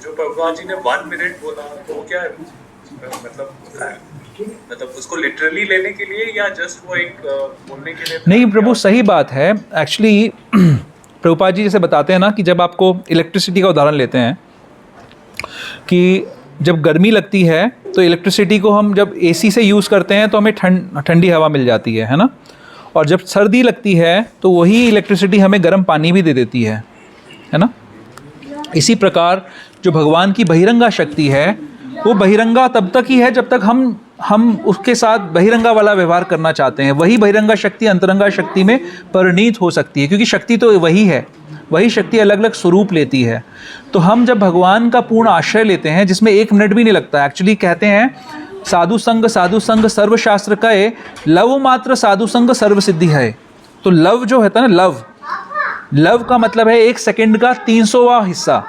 जो प्रभुपाद जी ने 1 मिनट बोला, तो वो क्या मतलब उसको लिटरली लेने के लिए या जस्ट वो एक बोलने के लिए? नहीं प्रभु, सही बात है। एक्चुअली प्रभुपाद जी जैसे बताते हैं ना कि जब आपको इलेक्ट्रिसिटी का उदाहरण लेते हैं कि जब गर्मी लगती है तो इलेक्ट्रिसिटी को हम जब एसी से यूज़ करते हैं तो हमें ठंडी हवा मिल जाती है ना? और जब सर्दी लगती है तो वही इलेक्ट्रिसिटी हमें गर्म पानी भी दे देती है ना? इसी प्रकार जो भगवान की बहिरंगा शक्ति है वो बहिरंगा तब तक ही है जब तक हम उसके साथ बहिरंगा वाला व्यवहार करना चाहते हैं। वही बहिरंगा शक्ति अंतरंगा शक्ति में परिणीत हो सकती है, क्योंकि शक्ति तो वही है, वही शक्ति अलग अलग स्वरूप लेती है। तो हम जब भगवान का पूर्ण आश्रय लेते हैं, जिसमें 1 मिनट भी नहीं लगता, एक्चुअली कहते हैं साधु संग सर्वशास्त्र कहे, लव मात्र साधु संग सर्व सिद्धि है। तो लव जो होता है ना, लव का मतलब है 1 सेकंड का 300वां हिस्सा।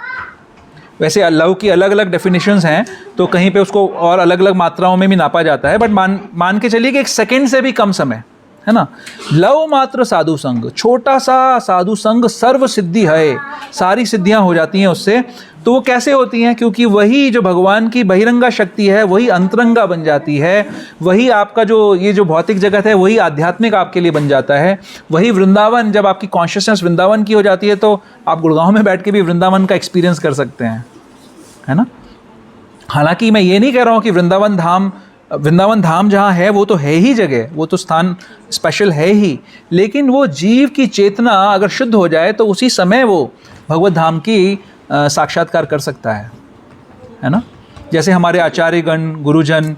वैसे लव की अलग अलग डेफिनेशंस हैं, तो कहीं पे उसको और अलग अलग मात्राओं में भी नापा जाता है, बट मान के चलिए कि 1 सेकंड से भी कम समय, है ना? लव मात्र साधु संग, छोटा सा साधु संग सर्व सिद्धि है, सारी सिद्धियां हो जाती हैं उससे। तो वो कैसे होती हैं? क्योंकि वही जो भगवान की बहिरंगा शक्ति है वही अंतरंगा बन जाती है, वही आपका जो ये जो भौतिक जगत है वही आध्यात्मिक आपके लिए बन जाता है। वही वृंदावन, जब आपकी कॉन्शियसनेस वृंदावन की हो जाती है तो आप गुड़गांव में बैठ के भी वृंदावन का एक्सपीरियंस कर सकते हैं, है ना? हालांकि मैं ये नहीं कह रहा हूँ कि वृंदावन धाम जहाँ है वो तो है ही जगह, वो तो स्थान स्पेशल है ही, लेकिन वो जीव की चेतना अगर शुद्ध हो जाए तो उसी समय वो भगवत धाम की साक्षात्कार कर सकता है ना? जैसे हमारे आचार्यगण गुरुजन,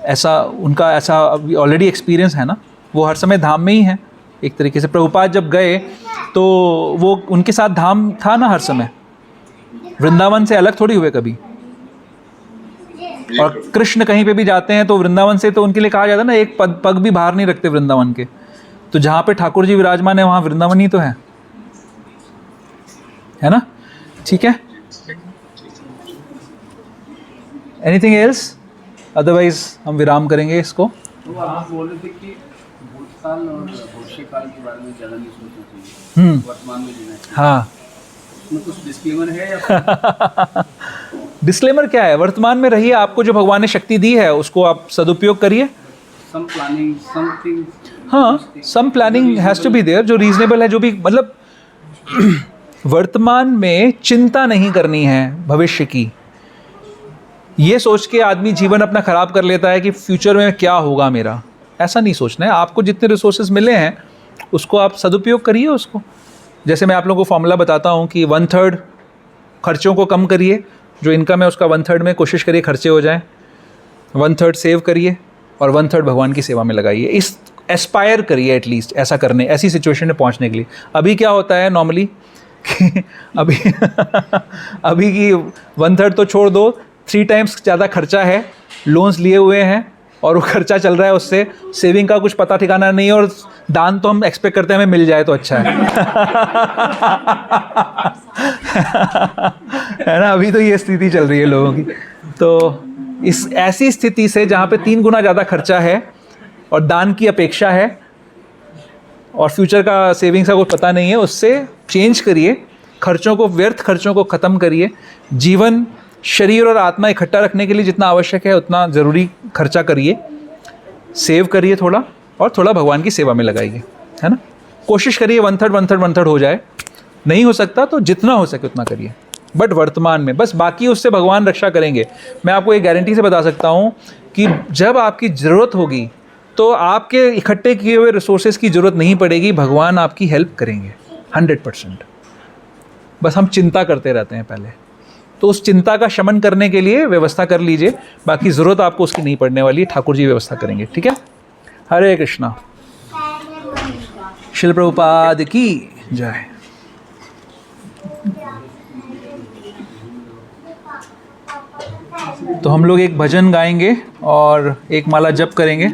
ऐसा उनका ऐसा ऑलरेडी एक्सपीरियंस है ना, वो हर समय धाम में ही है। एक तरीके से प्रभुपाद जब गए तो वो उनके साथ धाम था ना हर समय, वृंदावन से अलग थोड़ी हुए कभी। और कृष्ण कहीं पे भी जाते हैं तो वृंदावन से तो उनके लिए कहा जाता है ना, एक पग भी बाहर नहीं रखते वृंदावन के। तो जहाँ पे ठाकुर जी विराजमान है वहाँ वृंदावन ही तो है ना? ठीक है, एनीथिंग एल्स? अदरवाइज हम विराम करेंगे इसको। तो आप बोल रहे थे कि भूतकाल और भविष्य काल के बारे में ज़्यादा नहीं सोचना चाहिए, वर्तमान में जीना चाहिए। हाँ, उसमें कुछ डिस्क्लेमर है या डिस्क्लेमर क्या है? वर्तमान में रहिए, आपको जो भगवान ने शक्ति दी है उसको आप सदुपयोग करिए। Some planning something? हाँ, some planning has to be there, जो रीजनेबल है, जो भी मतलब वर्तमान में चिंता नहीं करनी है भविष्य की। ये सोच के आदमी जीवन अपना ख़राब कर लेता है कि फ्यूचर में क्या होगा मेरा, ऐसा नहीं सोचना है। आपको जितने रिसोर्सेज मिले हैं उसको आप सदुपयोग करिए उसको। जैसे मैं आप लोगों को फॉर्मूला बताता हूँ कि 1/3 खर्चों को कम करिए, जो इनकम है उसका 1/3 में कोशिश करिए खर्चे हो जाएं, 1/3 सेव करिए और 1/3 भगवान की सेवा में लगाइए। इस एस्पायर करिए एटलीस्ट ऐसा करने, ऐसी सिचुएशन में पहुंचने के लिए। अभी क्या होता है नॉर्मली अभी की 1/3 तो छोड़ दो, 3 टाइम्स ज़्यादा खर्चा है, लोन्स लिए हुए हैं और वो खर्चा चल रहा है, उससे सेविंग का कुछ पता ठिकाना नहीं है, और दान तो हम एक्सपेक्ट करते हैं हमें मिल जाए तो अच्छा है है ना? अभी तो ये स्थिति चल रही है लोगों की। तो इस ऐसी स्थिति से जहाँ पे 3 गुना ज़्यादा खर्चा है और दान की अपेक्षा है और फ्यूचर का सेविंग्स का कुछ पता नहीं है, उससे चेंज करिए, खर्चों को, व्यर्थ खर्चों को ख़त्म करिए। जीवन, शरीर और आत्मा इकट्ठा रखने के लिए जितना आवश्यक है उतना ज़रूरी खर्चा करिए, सेव करिए थोड़ा, और थोड़ा भगवान की सेवा में लगाइए, है ना? कोशिश करिए 1/3 हो जाए, नहीं हो सकता तो जितना हो सके उतना करिए, बट वर्तमान में बस, बाकी उससे भगवान रक्षा करेंगे। मैं आपको एक गारंटी से बता सकता हूँ कि जब आपकी ज़रूरत होगी तो आपके इकट्ठे किए हुए रिसोर्सेज की ज़रूरत नहीं पड़ेगी, भगवान आपकी हेल्प करेंगे 100%। बस हम चिंता करते रहते हैं पहले, तो उस चिंता का शमन करने के लिए व्यवस्था कर लीजिए, बाकी ज़रूरत आपको उसकी नहीं पड़ने वाली है, ठाकुर जी व्यवस्था करेंगे। ठीक है, हरे कृष्णा। शिल प्रभुपाद की जय। तो हम लोग एक भजन गाएंगे और एक माला जप करेंगे।